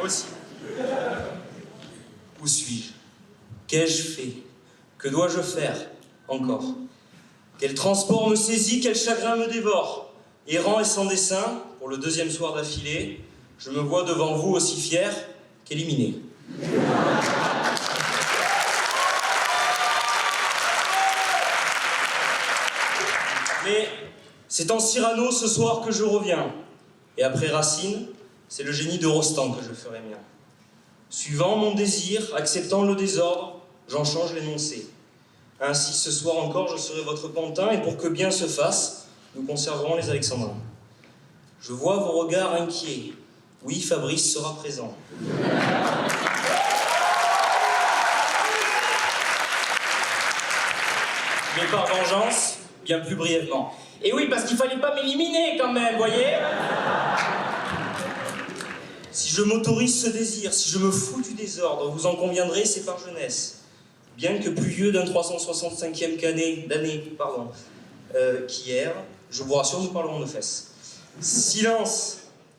Aussi. Où suis-je? Qu'ai-je fait? Que dois-je faire encore? Quel transport me saisit, quel chagrin me dévore? Errant et sans dessein, pour le deuxième soir d'affilée, je me vois devant vous aussi fier qu'éliminé. Mais c'est en Cyrano ce soir que je reviens. Et après Racine, c'est le génie de Rostand que je ferai mien. Suivant mon désir, acceptant le désordre, j'en change l'énoncé. Ainsi, ce soir encore, je serai votre pantin, et pour que bien se fasse, nous conserverons les alexandrins. Je vois vos regards inquiets. Oui, Fabrice sera présent. Mais par vengeance, bien plus brièvement. Et oui, parce qu'il fallait pas m'éliminer quand même, voyez? Si je m'autorise ce désir, si je me fous du désordre, vous en conviendrez, c'est par jeunesse. Bien que plus vieux d'un 365e d'année qu'hier, je vous rassure, nous parlerons de fesses. Silence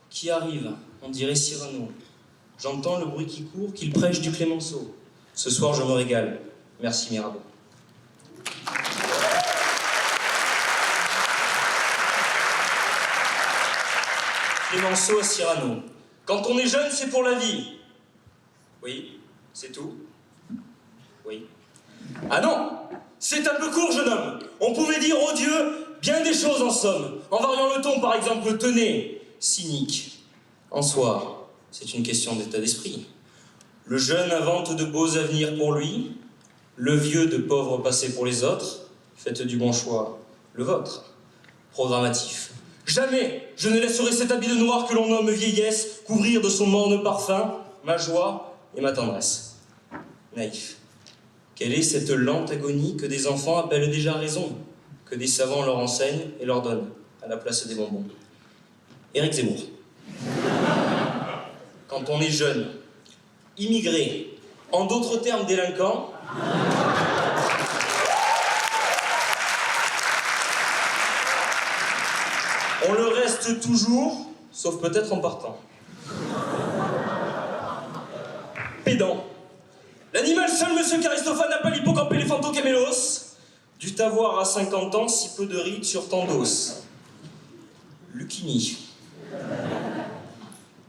qui arrive, on dirait Cyrano. J'entends le bruit qui court, qu'il prêche du Clémenceau. Ce soir, je me régale. Merci Mirabeau. Clémenceau à Cyrano. Quand on est jeune, c'est pour la vie. Oui, c'est tout. Oui. Ah non, c'est un peu court, jeune homme. On pouvait dire, oh Dieu, bien des choses en somme. En variant le ton, par exemple, tenez, cynique. En soi, c'est une question d'état d'esprit. Le jeune invente de beaux avenirs pour lui, le vieux de pauvres passés pour les autres. Faites du bon choix, le vôtre. Programmatif. Jamais je ne laisserai cet habit de noir que l'on nomme vieillesse couvrir de son morne parfum ma joie et ma tendresse. Naïf. Quelle est cette lente agonie que des enfants appellent déjà raison, que des savants leur enseignent et leur donnent à la place des bonbons? Éric Zemmour. Quand on est jeune, immigré, en d'autres termes délinquant, on le reste toujours, sauf peut-être en partant. Pédant. L'animal seul, monsieur Aristophane, n'a pas l'hippocampe éléphanto-camélos, dut avoir à 50 ans si peu de rides sur tant d'os. Lucchini.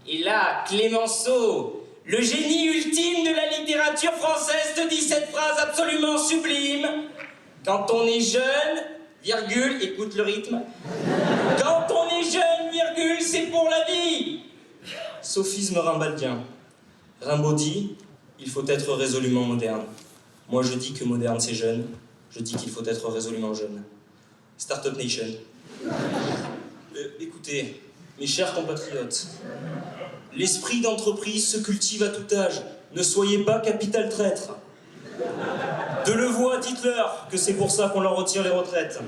Et là, Clémenceau, le génie ultime de la littérature française, te dit cette phrase absolument sublime. Quand on est jeune, virgule, écoute le rythme. Quand on est jeune, virgule, c'est pour la vie. Sophisme rimbaldien. Rimbaud dit, il faut être résolument moderne. Moi je dis que moderne c'est jeune, je dis qu'il faut être résolument jeune. Startup Nation. Écoutez, mes chers compatriotes, l'esprit d'entreprise se cultive à tout âge. Ne soyez pas capital traître. Delevoye, dites-leur que c'est pour ça qu'on leur retire les retraites.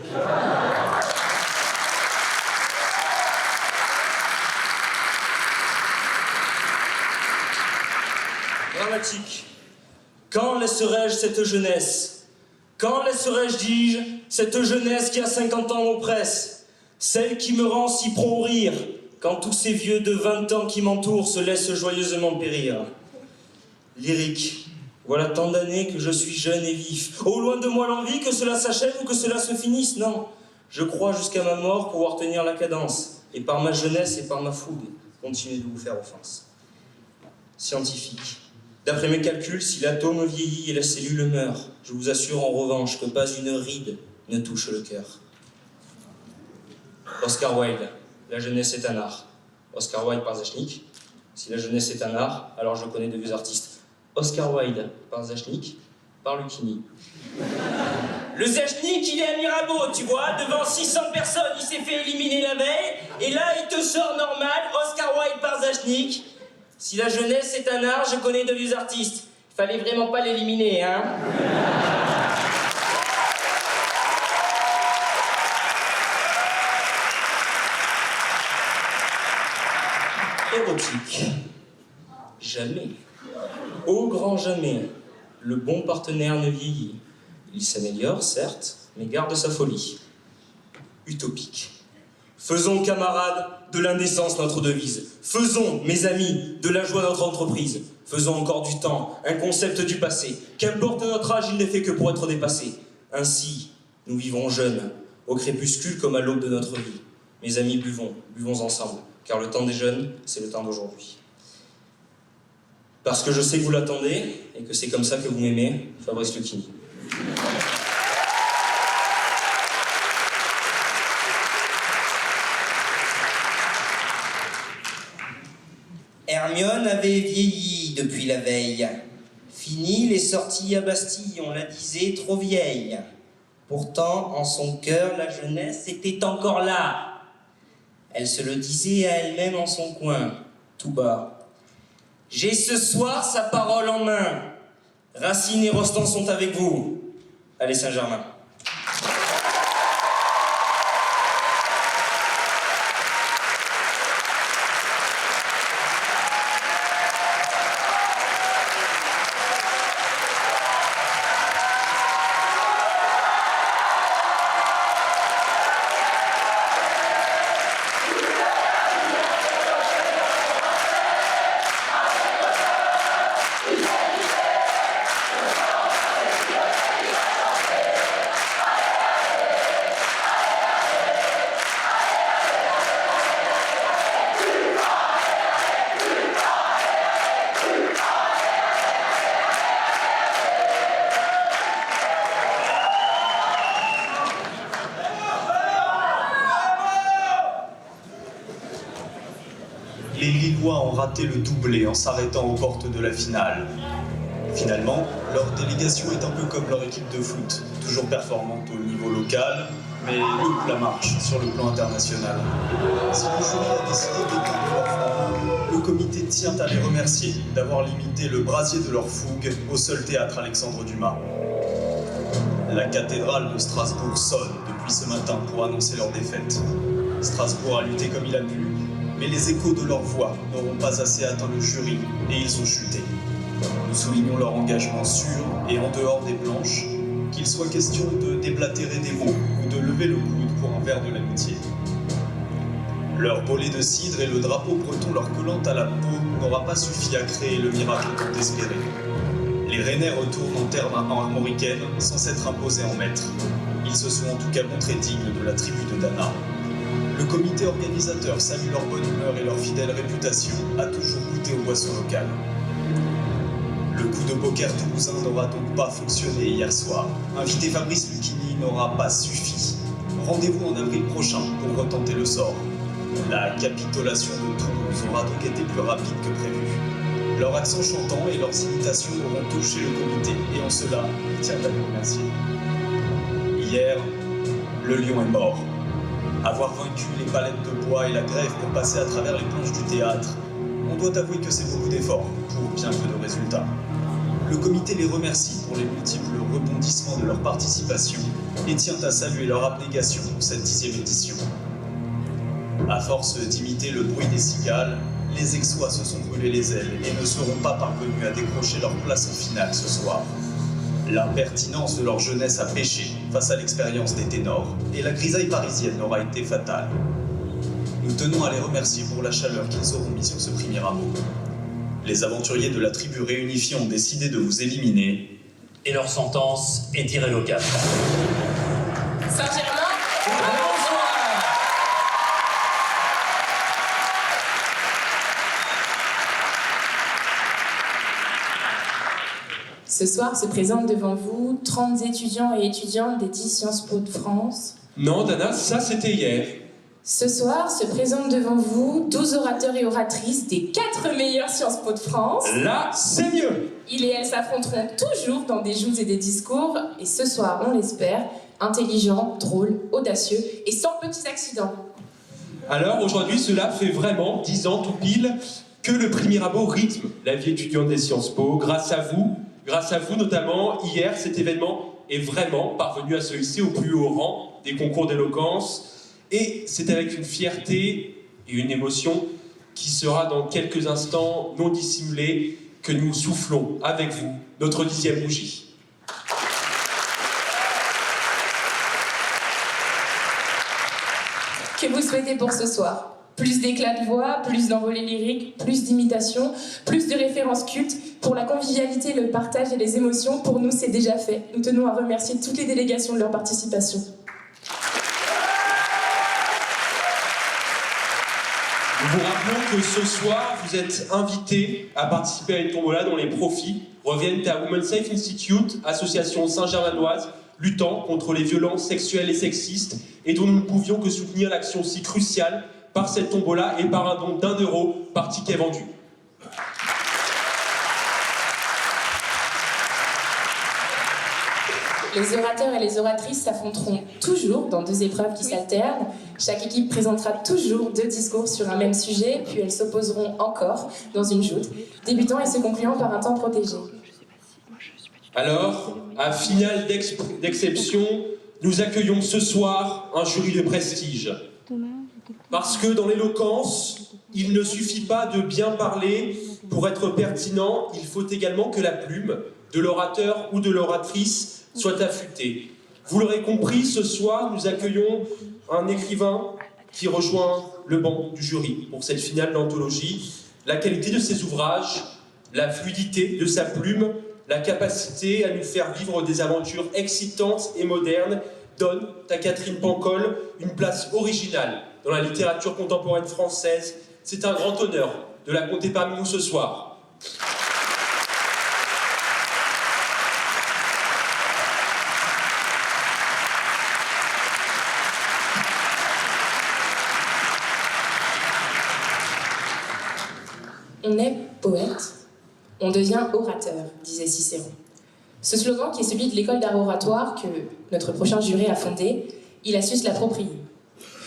Dramatique. Quand laisserai-je cette jeunesse? Quand laisserai-je, dis-je, cette jeunesse qui a 50 ans m'oppresse? Celle qui me rend si prompt au rire, quand tous ces vieux de 20 ans qui m'entourent se laissent joyeusement périr. Lyrique. Voilà tant d'années que je suis jeune et vif. Oh, loin de moi l'envie que cela s'achève ou que cela se finisse, non. Je crois jusqu'à ma mort pouvoir tenir la cadence, et par ma jeunesse et par ma fougue, continuer de vous faire offense. Scientifique. D'après mes calculs, si l'atome vieillit et la cellule meurt, je vous assure en revanche que pas une ride ne touche le cœur. Oscar Wilde, la jeunesse est un art. Oscar Wilde par Zachnik. Si la jeunesse est un art, alors je connais de vieux artistes. Oscar Wilde par Zachnik, par Lucchini. Le Zachnik, il est à Mirabeau, tu vois, devant 600 personnes, il s'est fait éliminer la veille, et là, il te sort normal, Oscar Wilde par Zachnik. Si la jeunesse est un art, je connais de vieux artistes. Il fallait vraiment pas l'éliminer, hein. Érotique. Jamais. Au grand jamais, le bon partenaire ne vieillit. Il s'améliore, certes, mais garde sa folie. Utopique. Faisons, camarades, de l'indécence notre devise. Faisons, mes amis, de la joie notre entreprise. Faisons encore du temps, un concept du passé. Qu'importe notre âge, il n'est fait que pour être dépassé. Ainsi, nous vivrons jeunes, au crépuscule comme à l'aube de notre vie. Mes amis, buvons, buvons ensemble, car le temps des jeunes, c'est le temps d'aujourd'hui. Parce que je sais que vous l'attendez, et que c'est comme ça que vous m'aimez, Fabrice Lucchini. Hermione avait vieilli depuis la veille. Fini les sorties à Bastille, on la disait trop vieille. Pourtant, en son cœur, la jeunesse était encore là. Elle se le disait à elle-même en son coin, tout bas. J'ai ce soir sa parole en main. Racine et Rostand sont avec vous. Allez, Saint-Germain. Les Lillois ont raté le doublé en s'arrêtant aux portes de la finale. Finalement, leur délégation est un peu comme leur équipe de foot, toujours performante au niveau local, mais loupe la marche sur le plan international. Si le jury a décidé d'éteindre leur flamme, le comité tient à les remercier d'avoir limité le brasier de leur fougue au seul théâtre Alexandre Dumas. La cathédrale de Strasbourg sonne depuis ce matin pour annoncer leur défaite. Strasbourg a lutté comme il a pu, mais les échos de leur voix n'auront pas assez atteint le jury et ils ont chuté. Nous soulignons leur engagement sûr et en dehors des planches, qu'il soit question de déblatérer des mots ou de lever le coude pour un verre de l'amitié. Leur bolée de cidre et le drapeau breton leur collant à la peau n'aura pas suffi à créer le miracle tant espéré. Les Rennais retournent en termes armoricaines sans s'être imposés en maître. Ils se sont en tout cas montrés dignes de la tribu de Dana. Le comité organisateur salue leur bonne humeur et leur fidèle réputation à toujours goûter aux boissons locales. Le coup de poker toulousain n'aura donc pas fonctionné hier soir. Inviter Fabrice Lucchini n'aura pas suffi. Rendez-vous en avril prochain pour retenter le sort. La capitulation de Toulouse aura donc été plus rapide que prévu. Leur accent chantant et leurs imitations auront touché le comité et en cela, il tient à les remercier. Hier, le lion est mort. Avoir vaincu les palettes de bois et la grève pour passer à travers les planches du théâtre, on doit avouer que c'est beaucoup d'efforts pour bien peu de résultats. Le comité les remercie pour les multiples rebondissements de leur participation et tient à saluer leur abnégation pour cette 10e édition. À force d'imiter le bruit des cigales, les Aixois se sont brûlés les ailes et ne seront pas parvenus à décrocher leur place en finale ce soir. L'impertinence de leur jeunesse a péché face à l'expérience des ténors, et la grisaille parisienne aura été fatale. Nous tenons à les remercier pour la chaleur qu'ils auront mis sur ce premier rameau. Les aventuriers de la tribu réunifiée ont décidé de vous éliminer. Et leur sentence est irrévocable. Saint-Germain, ce soir se présentent devant vous 30 étudiants et étudiantes des 10 Sciences Po de France. Non, Dana, ça c'était hier. Ce soir se présentent devant vous 12 orateurs et oratrices des 4 meilleures Sciences Po de France. Là, c'est mieux. Ils et elles s'affronteront toujours dans des joutes et des discours, et ce soir, on l'espère, intelligents, drôles, audacieux et sans petits accidents. Alors aujourd'hui, cela fait vraiment 10 ans tout pile que le prix Mirabeau rythme la vie étudiante des Sciences Po. Grâce à vous notamment, hier, cet événement est vraiment parvenu à se hisser au plus haut rang des concours d'éloquence. Et c'est avec une fierté et une émotion qui sera dans quelques instants non dissimulée que nous soufflons avec vous notre 10e bougie. Que vous souhaitez pour ce soir? Plus d'éclat de voix, plus d'envolées lyriques, plus d'imitations, plus de références cultes. Pour la convivialité, le partage et les émotions, pour nous, c'est déjà fait. Nous tenons à remercier toutes les délégations de leur participation. Nous vous rappelons que ce soir, vous êtes invités à participer à une tombola dont les profits reviennent à Women's Safe Institute, association Saint-Germanoise, luttant contre les violences sexuelles et sexistes, et dont nous ne pouvions que soutenir l'action si cruciale par cette tombola et par un don d'1 € par ticket vendu. Les orateurs et les oratrices s'affronteront toujours dans 2 épreuves qui s'alternent. Chaque équipe présentera toujours 2 discours sur un même sujet, puis elles s'opposeront encore dans une joute, débutant et se concluant par un temps protégé. Alors, à finale d'exception, nous accueillons ce soir un jury de prestige. Parce que dans l'éloquence, il ne suffit pas de bien parler pour être pertinent, il faut également que la plume de l'orateur ou de l'oratrice soit affûtée. Vous l'aurez compris, ce soir, nous accueillons un écrivain qui rejoint le banc du jury pour cette finale d'anthologie. La qualité de ses ouvrages, la fluidité de sa plume, la capacité à nous faire vivre des aventures excitantes et modernes donnent à Catherine Pancol une place originale dans la littérature contemporaine française. C'est un grand honneur de la compter parmi nous ce soir. On est poète, on devient orateur, disait Cicéron. Ce slogan, qui est celui de l'école d'art oratoire que notre prochain jury a fondé, il a su se l'approprier.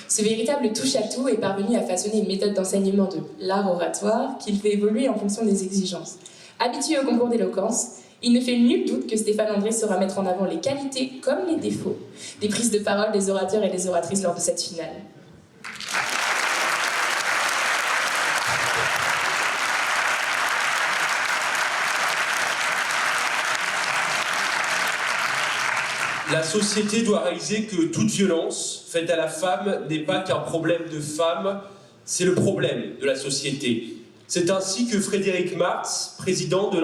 Ce véritable touche-à-tout est parvenu à façonner une méthode d'enseignement de l'art oratoire qu'il fait évoluer en fonction des exigences. Habitué au concours d'éloquence, il ne fait nul doute que Stéphane André saura mettre en avant les qualités comme les défauts des prises de parole des orateurs et des oratrices lors de cette finale. La société doit réaliser que toute violence faite à la femme n'est pas qu'un problème de femme, c'est le problème de la société. C'est ainsi que Frédéric Marx, président de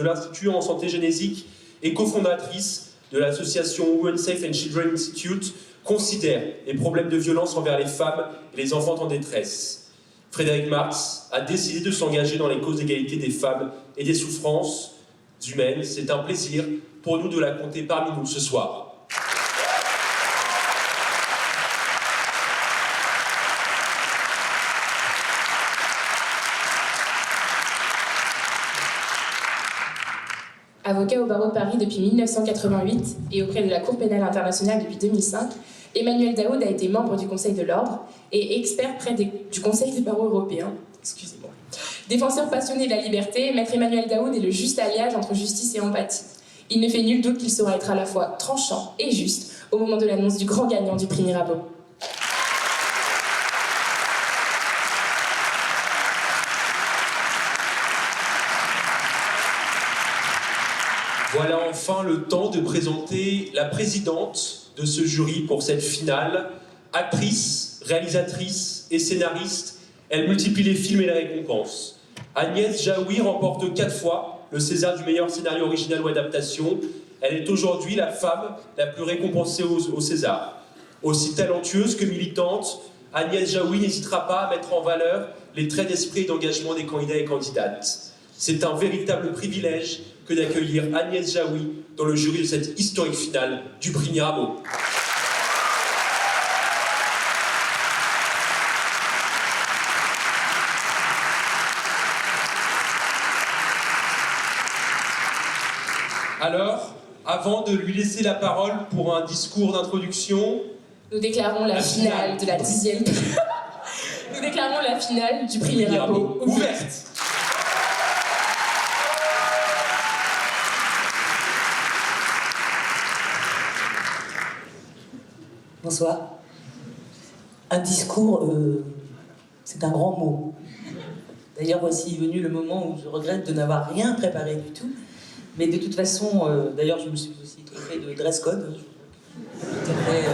l'Institut en santé génésique et cofondatrice de l'association Women's Safe and Children Institute, considère les problèmes de violence envers les femmes et les enfants en détresse. Frédéric Marx a décidé de s'engager dans les causes d'égalité des femmes et des souffrances humaines. C'est un plaisir pour nous de la compter parmi nous ce soir. Avocat au barreau de Paris depuis 1988 et auprès de la Cour pénale internationale depuis 2005, Emmanuel Daoud a été membre du Conseil de l'Ordre et expert près du Conseil des barreaux européens. Excusez-moi. Défenseur passionné de la liberté, Maître Emmanuel Daoud est le juste alliage entre justice et empathie. Il ne fait nul doute qu'il saura être à la fois tranchant et juste au moment de l'annonce du grand gagnant du prix Mirabeau. Voilà enfin le temps de présenter la présidente de ce jury pour cette finale. Actrice, réalisatrice et scénariste, elle multiplie les films et les récompenses. Agnès Jaoui remporte 4 fois le César du meilleur scénario original ou adaptation. Elle est aujourd'hui la femme la plus récompensée au César. Aussi talentueuse que militante, Agnès Jaoui n'hésitera pas à mettre en valeur les traits d'esprit et d'engagement des candidats et candidates. C'est un véritable privilège que d'accueillir Agnès Jaoui dans le jury de cette historique finale du prix Mirabeau. Alors, avant de lui laisser la parole pour un discours d'introduction, nous déclarons la finale de la 10e... Nous déclarons la finale du prix Mirabeau ouverte. Bonsoir. Un discours, c'est un grand mot. D'ailleurs, voici venu le moment où je regrette de n'avoir rien préparé du tout. Mais de toute façon, d'ailleurs, je me suis aussi trompée de dress code. Tout à fait,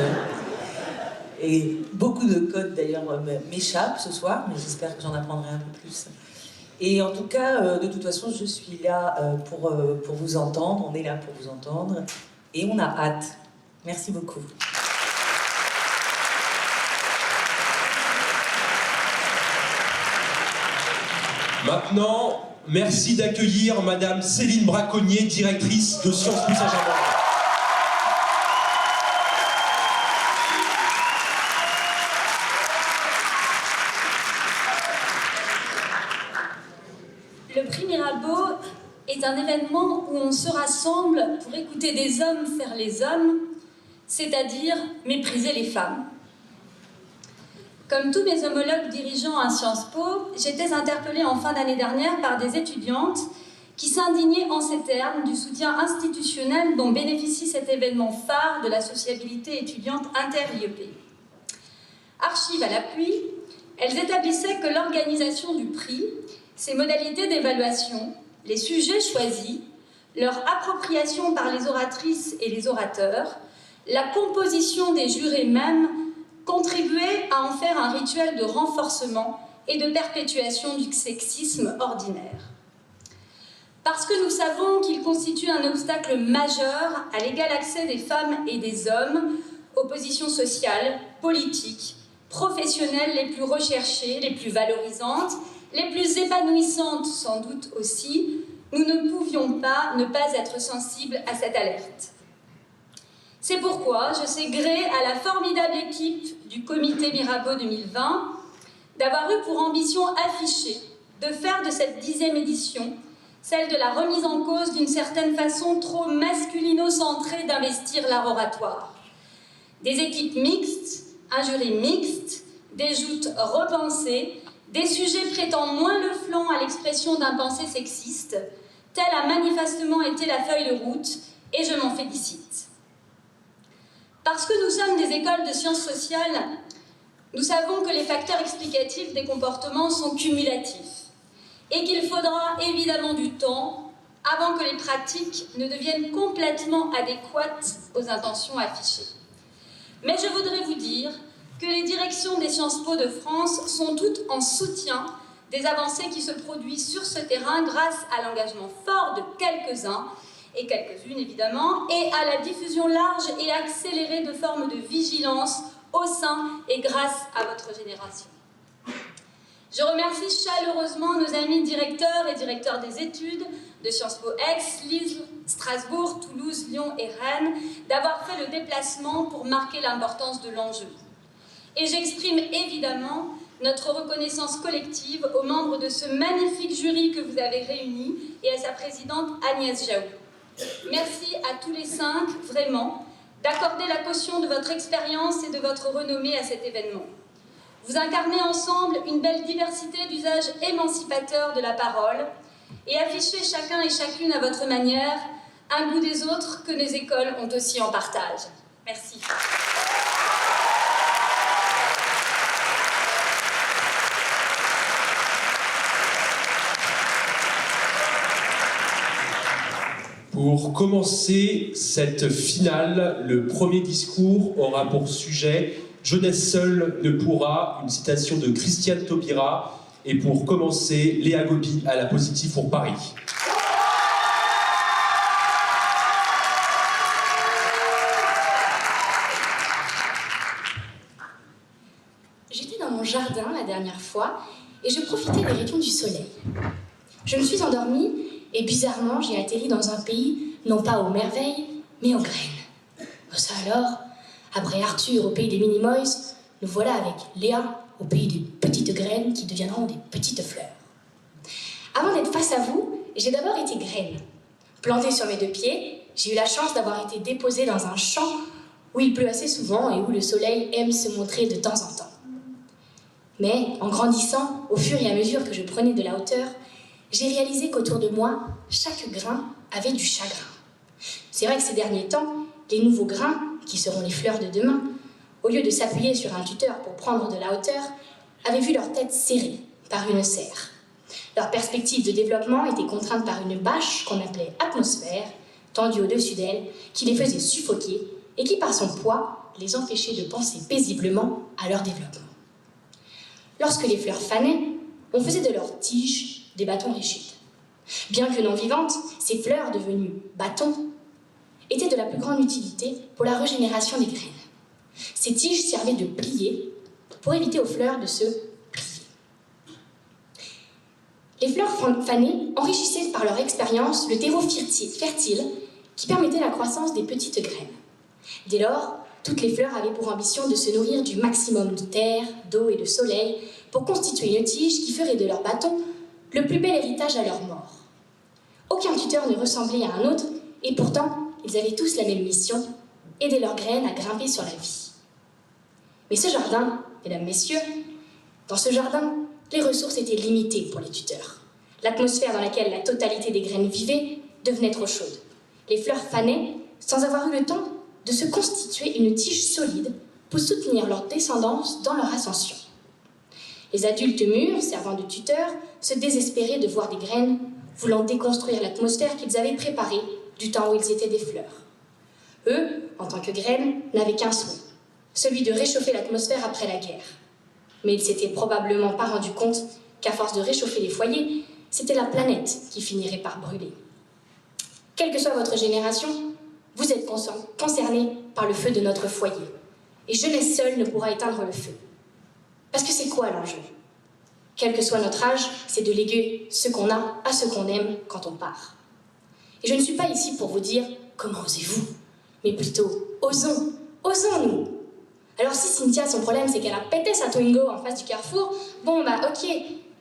Et beaucoup de codes d'ailleurs m'échappent ce soir, mais j'espère que j'en apprendrai un peu plus. Et en tout cas, de toute façon, je suis là pour vous entendre, on est là pour vous entendre, et on a hâte. Merci beaucoup. Maintenant, merci d'accueillir Madame Céline Braconnier, directrice de Sciences Po Saint-Germain. Le prix Mirabeau est un événement où on se rassemble pour écouter des hommes faire les hommes, c'est-à-dire mépriser les femmes. Comme tous mes homologues dirigeants à Sciences Po, j'étais interpellée en fin d'année dernière par des étudiantes qui s'indignaient en ces termes du soutien institutionnel dont bénéficie cet événement phare de la sociabilité étudiante inter-IEP. Archives à l'appui, elles établissaient que l'organisation du prix, ses modalités d'évaluation, les sujets choisis, leur appropriation par les oratrices et les orateurs, la composition des jurés même, contribuaient à en faire un rituel de renforcement et de perpétuation du sexisme ordinaire. Parce que nous savons qu'il constitue un obstacle majeur à l'égal accès des femmes et des hommes aux positions sociales, politiques, professionnelles les plus recherchées, les plus valorisantes, les plus épanouissantes sans doute aussi, nous ne pouvions pas ne pas être sensibles à cette alerte. C'est pourquoi je sais gré à la formidable équipe du comité Mirabeau 2020 d'avoir eu pour ambition affichée de faire de cette 10e édition celle de la remise en cause d'une certaine façon trop masculino-centrée d'investir l'art oratoire. Des équipes mixtes, un jury mixte, des joutes repensées, des sujets prêtant moins le flanc à l'expression d'un pensée sexiste, telle a manifestement été la feuille de route, et je m'en félicite. Parce que nous sommes des écoles de sciences sociales, nous savons que les facteurs explicatifs des comportements sont cumulatifs et qu'il faudra évidemment du temps avant que les pratiques ne deviennent complètement adéquates aux intentions affichées. Mais je voudrais vous dire que les directions des Sciences Po de France sont toutes en soutien des avancées qui se produisent sur ce terrain grâce à l'engagement fort de quelques-uns et quelques-unes évidemment, et à la diffusion large et accélérée de formes de vigilance au sein et grâce à votre génération. Je remercie chaleureusement nos amis directeurs et directeurs des études de Sciences Po Aix, Lille, Strasbourg, Toulouse, Lyon et Rennes d'avoir fait le déplacement pour marquer l'importance de l'enjeu. Et j'exprime évidemment notre reconnaissance collective aux membres de ce magnifique jury que vous avez réuni et à sa présidente Agnès Jaoui. Merci à tous les 5, vraiment, d'accorder la caution de votre expérience et de votre renommée à cet événement. Vous incarnez ensemble une belle diversité d'usages émancipateurs de la parole et affichez chacun et chacune à votre manière un goût des autres que nos écoles ont aussi en partage. Merci. Pour commencer cette finale, le premier discours aura pour sujet « Jeunesse seule ne pourra », une citation de Christiane Taubira. Et pour commencer, Léa Gobi à la Positive pour Paris. J'étais dans mon jardin la dernière fois et je profitais des rayons du soleil. Je me suis endormie et bizarrement j'ai atterri dans un pays, non pas aux merveilles, mais aux graines. Ça alors, après Arthur au pays des Minimoys, nous voilà avec Léa au pays des petites graines qui deviendront des petites fleurs. Avant d'être face à vous, j'ai d'abord été graine. Plantée sur mes 2 pieds, j'ai eu la chance d'avoir été déposée dans un champ où il pleut assez souvent et où le soleil aime se montrer de temps en temps. Mais en grandissant, au fur et à mesure que je prenais de la hauteur, j'ai réalisé qu'autour de moi, chaque grain avait du chagrin. C'est vrai que ces derniers temps, les nouveaux grains, qui seront les fleurs de demain, au lieu de s'appuyer sur un tuteur pour prendre de la hauteur, avaient vu leur tête serrée par une serre. Leur perspective de développement était contrainte par une bâche qu'on appelait atmosphère, tendue au-dessus d'elles, qui les faisait suffoquer et qui, par son poids, les empêchait de penser paisiblement à leur développement. Lorsque les fleurs fanaient, on faisait de leurs tiges des bâtons rigides. Bien que non vivantes, ces fleurs, devenues bâtons, étaient de la plus grande utilité pour la régénération des graines. Ces tiges servaient de plier pour éviter aux fleurs de se plier. Les fleurs fanées enrichissaient par leur expérience le terreau fertile qui permettait la croissance des petites graines. Dès lors, toutes les fleurs avaient pour ambition de se nourrir du maximum de terre, d'eau et de soleil pour constituer une tige qui ferait de leur bâton le plus bel héritage à leur mort. Aucun tuteur ne ressemblait à un autre et pourtant, ils avaient tous la même mission, aider leurs graines à grimper sur la vie. Mais ce jardin, mesdames, messieurs, dans ce jardin, les ressources étaient limitées pour les tuteurs. L'atmosphère dans laquelle la totalité des graines vivaient devenait trop chaude. Les fleurs fanaient sans avoir eu le temps de se constituer une tige solide pour soutenir leur descendance dans leur ascension. Les adultes mûrs, servant de tuteurs, se désespéraient de voir des graines voulant déconstruire l'atmosphère qu'ils avaient préparée du temps où ils étaient des fleurs. Eux, en tant que graines, n'avaient qu'un souhait, celui de réchauffer l'atmosphère après la guerre. Mais ils s'étaient probablement pas rendus compte qu'à force de réchauffer les foyers, c'était la planète qui finirait par brûler. Quelle que soit votre génération, vous êtes concernés par le feu de notre foyer. Et jeunesse seule ne pourra éteindre le feu. Parce que c'est quoi l'enjeu? Quel que soit notre âge, c'est de léguer ce qu'on a à ce qu'on aime quand on part. Et je ne suis pas ici pour vous dire « comment osez-vous ?» mais plutôt « osons, osons-nous !» Alors si Cynthia, son problème, c'est qu'elle a pété sa Twingo en face du carrefour, bon bah ok.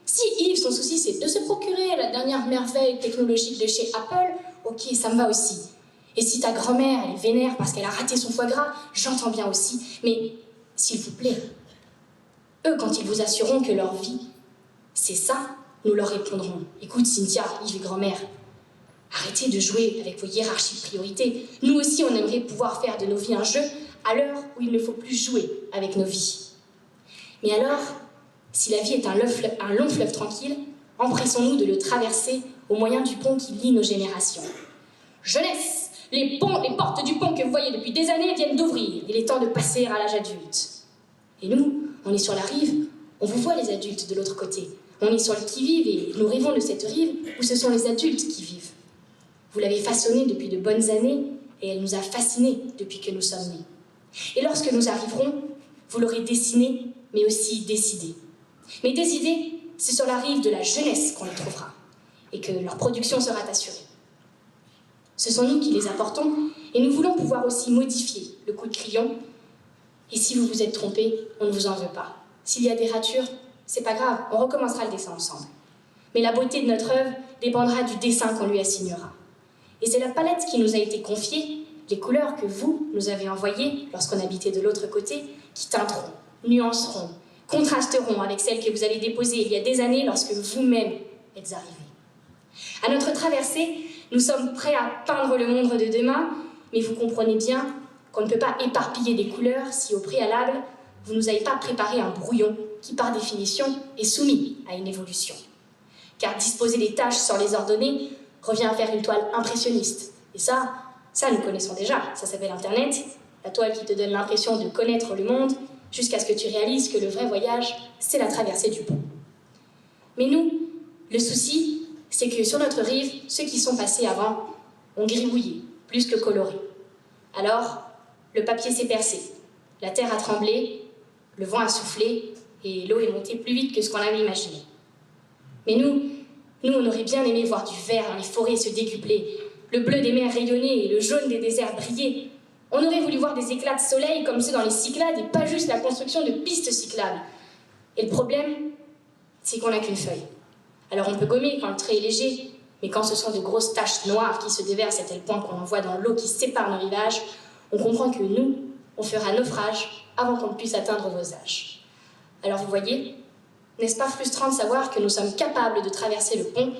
Si Yves, son souci, c'est de se procurer la dernière merveille technologique de chez Apple, ok, ça me va aussi. Et si ta grand-mère, elle est vénère parce qu'elle a raté son foie gras, j'entends bien aussi. Mais, s'il vous plaît, eux, quand ils vous assureront que leur vie, c'est ça, nous leur répondrons. Écoute, Cynthia, Yves et grand-mère, arrêtez de jouer avec vos hiérarchies de priorités. Nous aussi, on aimerait pouvoir faire de nos vies un jeu à l'heure où il ne faut plus jouer avec nos vies. Mais alors, si la vie est un long fleuve tranquille, empressons-nous de le traverser au moyen du pont qui lie nos générations. Jeunesse, les portes du pont que vous voyez depuis des années viennent d'ouvrir. Il est temps de passer à l'âge adulte. Et nous, on est sur la rive, on vous voit les adultes de l'autre côté. On est sur le qui-vive et nous rêvons de cette rive où ce sont les adultes qui vivent. Vous l'avez façonnée depuis de bonnes années et elle nous a fascinés depuis que nous sommes nés. Et lorsque nous arriverons, vous l'aurez dessinée, mais aussi décidée. Mais des idées, c'est sur la rive de la jeunesse qu'on les trouvera et que leur production sera assurée. Ce sont nous qui les apportons et nous voulons pouvoir aussi modifier le coup de crayon. Et si vous vous êtes trompé, on ne vous en veut pas. S'il y a des ratures, c'est pas grave, on recommencera le dessin ensemble. Mais la beauté de notre œuvre dépendra du dessin qu'on lui assignera. Et c'est la palette qui nous a été confiée, les couleurs que vous nous avez envoyées lorsqu'on habitait de l'autre côté, qui teinteront, nuanceront, contrasteront avec celles que vous avez déposées il y a des années lorsque vous-même êtes arrivés. À notre traversée, nous sommes prêts à peindre le monde de demain, mais vous comprenez bien qu'on ne peut pas éparpiller des couleurs si au préalable, vous ne nous avez pas préparé un brouillon qui, par définition, est soumis à une évolution. Car disposer des tâches sans les ordonner revient à faire une toile impressionniste. Et ça nous connaissons déjà. Ça s'appelle Internet, la toile qui te donne l'impression de connaître le monde jusqu'à ce que tu réalises que le vrai voyage, c'est la traversée du pont. Mais nous, le souci, c'est que sur notre rive, ceux qui sont passés avant ont gribouillé, plus que coloré. Alors, le papier s'est percé, la terre a tremblé, le vent a soufflé et l'eau est montée plus vite que ce qu'on avait imaginé. Mais nous, on aurait bien aimé voir du vert dans les forêts se décupler, le bleu des mers rayonner et le jaune des déserts briller. On aurait voulu voir des éclats de soleil comme ceux dans les Cyclades et pas juste la construction de pistes cyclables. Et le problème, c'est qu'on n'a qu'une feuille. Alors on peut gommer quand le trait est léger, mais quand ce sont de grosses taches noires qui se déversent à tel point qu'on en voit dans l'eau qui sépare nos rivages, on comprend que nous, on fera naufrage avant qu'on puisse atteindre vos âges. Alors vous voyez, n'est-ce pas frustrant de savoir que nous sommes capables de traverser le pont,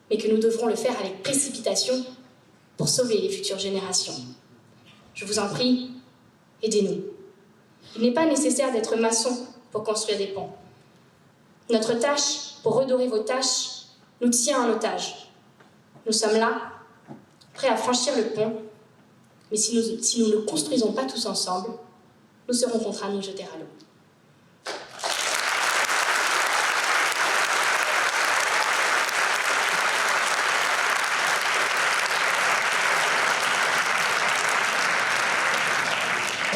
mais que nous devrons le faire avec précipitation pour sauver les futures générations. Je vous en prie, aidez-nous. Il n'est pas nécessaire d'être maçon pour construire des ponts. Notre tâche, pour redorer vos tâches, nous tient en otage. Nous sommes là, prêts à franchir le pont, Mais si nous ne construisons pas tous ensemble, nous serons contraints de nous jeter à l'eau.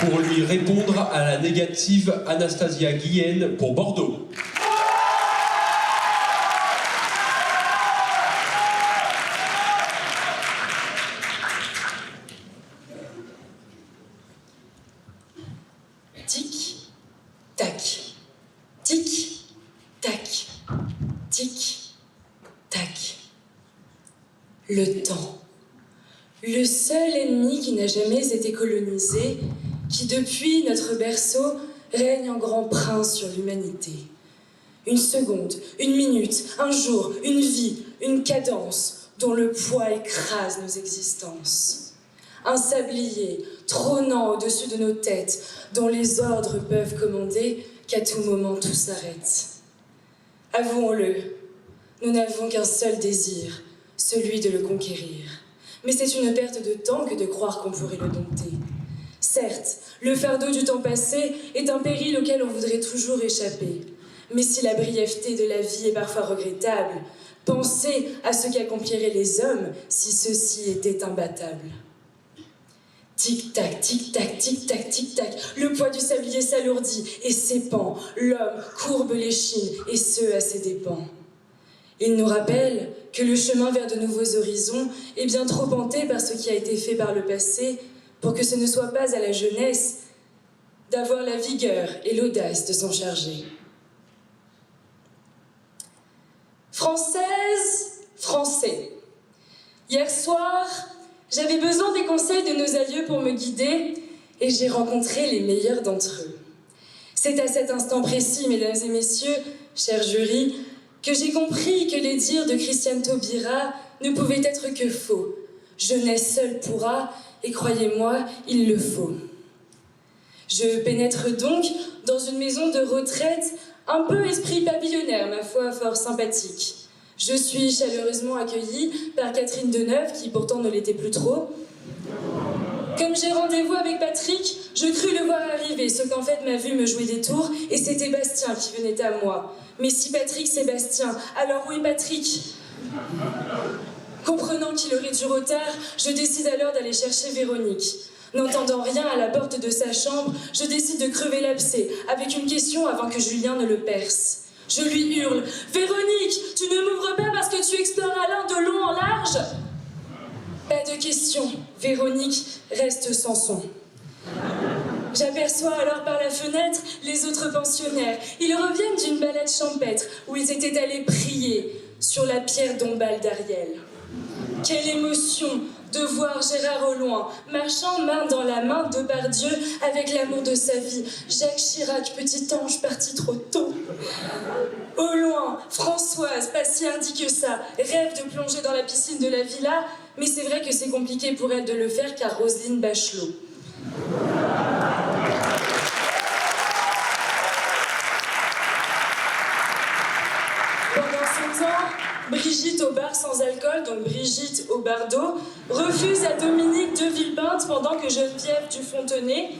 Pour lui répondre à la négative, Anastasia Guillen pour Bordeaux. Tic, tac, tic, tac, tic, tac. Le temps. Le seul ennemi qui n'a jamais été colonisé, qui depuis notre berceau règne en grand prince sur l'humanité. Une seconde, une minute, un jour, une vie, une cadence dont le poids écrase nos existences. Un sablier trônant au-dessus de nos têtes, dont les ordres peuvent commander qu'à tout moment tout s'arrête. Avouons-le, nous n'avons qu'un seul désir, celui de le conquérir. Mais c'est une perte de temps que de croire qu'on pourrait le dompter. Certes, le fardeau du temps passé est un péril auquel on voudrait toujours échapper. Mais si la brièveté de la vie est parfois regrettable, pensez à ce qu'accompliraient les hommes si ceux-ci étaient imbattables. Tic-tac, tic-tac, tic-tac, tic-tac, le poids du sablier s'alourdit et s'épand. L'homme courbe l'échine et ce à ses dépens. Il nous rappelle que le chemin vers de nouveaux horizons est bien trop hanté par ce qui a été fait par le passé pour que ce ne soit pas à la jeunesse d'avoir la vigueur et l'audace de s'en charger. Françaises, Français, hier soir, j'avais besoin des conseils de nos aïeux pour me guider et j'ai rencontré les meilleurs d'entre eux. C'est à cet instant précis, mesdames et messieurs, chers jurys, que j'ai compris que les dires de Christiane Taubira ne pouvaient être que faux. Jeunesse seule pourra, et croyez-moi, il le faut. Je pénètre donc dans une maison de retraite un peu esprit pavillonnaire, ma foi, fort sympathique. Je suis chaleureusement accueillie par Catherine Deneuve, qui pourtant ne l'était plus trop. Comme j'ai rendez-vous avec Patrick, je crus le voir arriver, ce qu'en fait ma vue me jouait des tours, et c'était Bastien qui venait à moi. Mais si Patrick c'est Bastien, alors où est Patrick ? Comprenant qu'il aurait du retard, je décide alors d'aller chercher Véronique. N'entendant rien à la porte de sa chambre, je décide de crever l'abcès, avec une question avant que Julien ne le perce. Je lui hurle « Véronique, tu ne m'ouvres pas parce que tu explores Alain de long en large ?» Pas de question, Véronique reste sans son. J'aperçois alors par la fenêtre les autres pensionnaires. Ils reviennent d'une balade champêtre où ils étaient allés prier sur la pierre tombale d'Ariel. Quelle émotion de voir Gérard au loin, marchant main dans la main de Depardieu avec l'amour de sa vie. Jacques Chirac, petit ange parti trop tôt. Au loin, Françoise, pas si hardie que ça, rêve de plonger dans la piscine de la villa, mais c'est vrai que c'est compliqué pour elle de le faire car Roselyne Bachelot. Pendant ce temps, Brigitte au bar sans alcool, donc Brigitte au bar d'eau, refuse à Dominique de Villepinte pendant que Geneviève du Fontenay.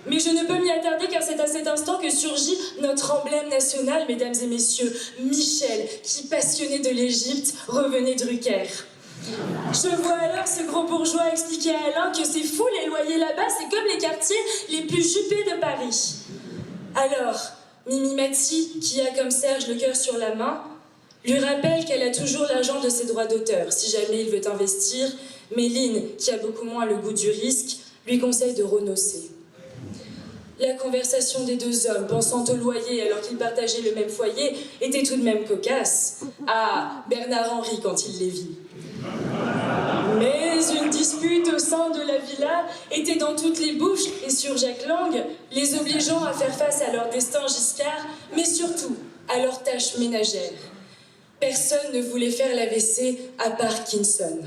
Mais je ne peux m'y attarder car c'est à cet instant que surgit notre emblème national, mesdames et messieurs, Michel, qui, passionné de l'Égypte, revenait de Drucker. Je vois alors ce gros bourgeois expliquer à Alain que c'est fou, les loyers là-bas, c'est comme les quartiers les plus jupés de Paris. Alors, Mimi Mati, qui a comme Serge le cœur sur la main, lui rappelle qu'elle a toujours l'argent de ses droits d'auteur, si jamais il veut investir. Méline, qui a beaucoup moins le goût du risque, lui conseille de renoncer. La conversation des deux hommes, pensant au loyer alors qu'ils partageaient le même foyer, était tout de même cocasse. Ah, Bernard-Henri quand il les vit. Mais une dispute au sein de la villa était dans toutes les bouches et sur Jacques Lang, les obligeant à faire face à leur destin Giscard, mais surtout à leurs tâches ménagères. Personne ne voulait faire la WC à part Kinson.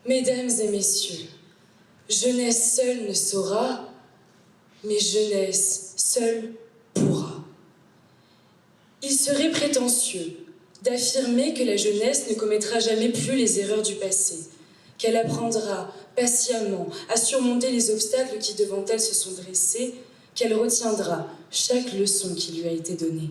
Mesdames et messieurs, jeunesse seule ne saura, mais jeunesse seule pourra. Il serait prétentieux d'affirmer que la jeunesse ne commettra jamais plus les erreurs du passé, qu'elle apprendra patiemment à surmonter les obstacles qui devant elle se sont dressés, qu'elle retiendra chaque leçon qui lui a été donnée.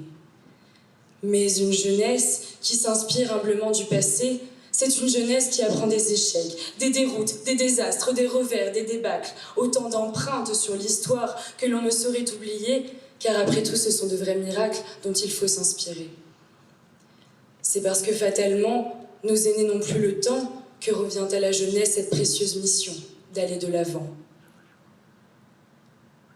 Mais une jeunesse qui s'inspire humblement du passé, c'est une jeunesse qui apprend des échecs, des déroutes, des désastres, des revers, des débâcles, autant d'empreintes sur l'histoire que l'on ne saurait oublier, car après tout, ce sont de vrais miracles dont il faut s'inspirer. C'est parce que fatalement, nos aînés n'ont plus le temps que revient à la jeunesse cette précieuse mission d'aller de l'avant.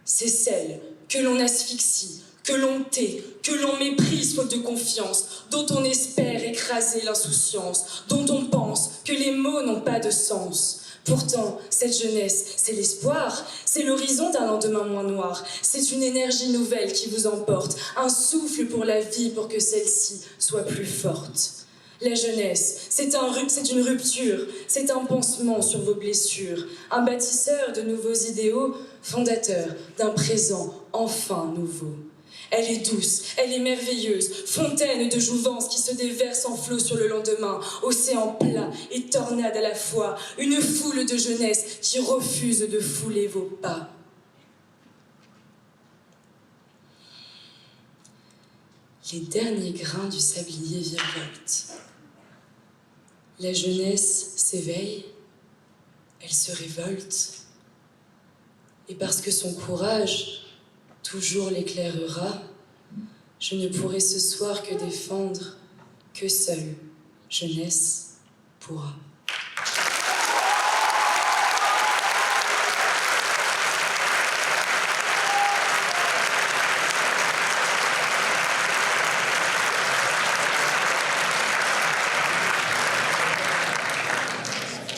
C'est celle que l'on asphyxie, que l'on tait, que l'on méprise faute de confiance, dont on espère écraser l'insouciance, dont on pense que les mots n'ont pas de sens. Pourtant, cette jeunesse, c'est l'espoir, c'est l'horizon d'un lendemain moins noir, c'est une énergie nouvelle qui vous emporte, un souffle pour la vie pour que celle-ci soit plus forte. La jeunesse, c'est une rupture, c'est un pansement sur vos blessures, un bâtisseur de nouveaux idéaux, fondateur d'un présent enfin nouveau. Elle est douce, elle est merveilleuse, fontaine de jouvence qui se déverse en flot sur le lendemain, océan plat et tornade à la fois, une foule de jeunesse qui refuse de fouler vos pas. Les derniers grains du sablier virevoltent. La jeunesse s'éveille, elle se révolte, et parce que son courage toujours l'éclairera, je ne pourrai ce soir que défendre que seule jeunesse pourra.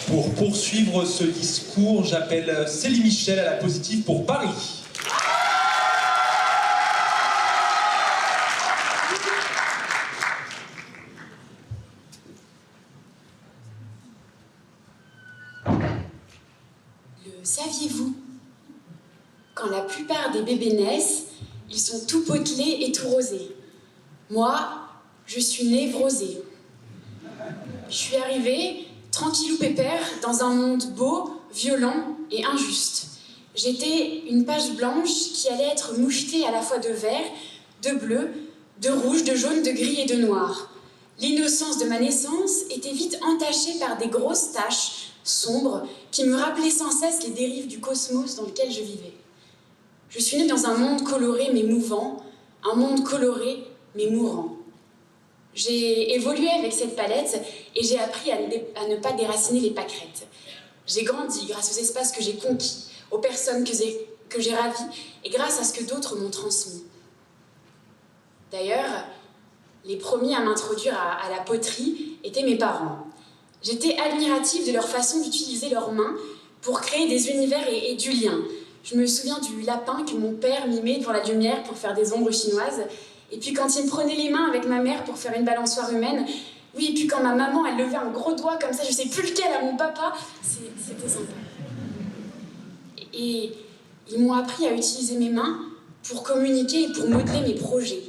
Pour poursuivre ce discours, j'appelle Célie Michel à la positive pour Paris. Le saviez-vous? Quand la plupart des bébés naissent, ils sont tout potelés et tout rosés. Moi, je suis névrosée. Je suis arrivée tranquillou pépère, dans un monde beau, violent et injuste. J'étais une page blanche qui allait être mouchetée à la fois de vert, de bleu, de rouge, de jaune, de gris et de noir. L'innocence de ma naissance était vite entachée par des grosses taches sombres qui me rappelaient sans cesse les dérives du cosmos dans lequel je vivais. Je suis née dans un monde coloré mais mouvant, un monde coloré mais mourant. J'ai évolué avec cette palette et j'ai appris à ne pas déraciner les pâquerettes. J'ai grandi grâce aux espaces que j'ai conquis, aux personnes que j'ai ravies et grâce à ce que d'autres m'ont transmis. D'ailleurs, les premiers à m'introduire à la poterie étaient mes parents. J'étais admirative de leur façon d'utiliser leurs mains pour créer des univers et du lien. Je me souviens du lapin que mon père mimait devant la lumière pour faire des ombres chinoises. Et puis quand il me prenait les mains avec ma mère pour faire une balançoire humaine, oui, et puis quand ma maman, elle levait un gros doigt comme ça, je sais plus lequel, à mon papa, c'était sympa. Et ils m'ont appris à utiliser mes mains pour communiquer et pour modeler mes projets.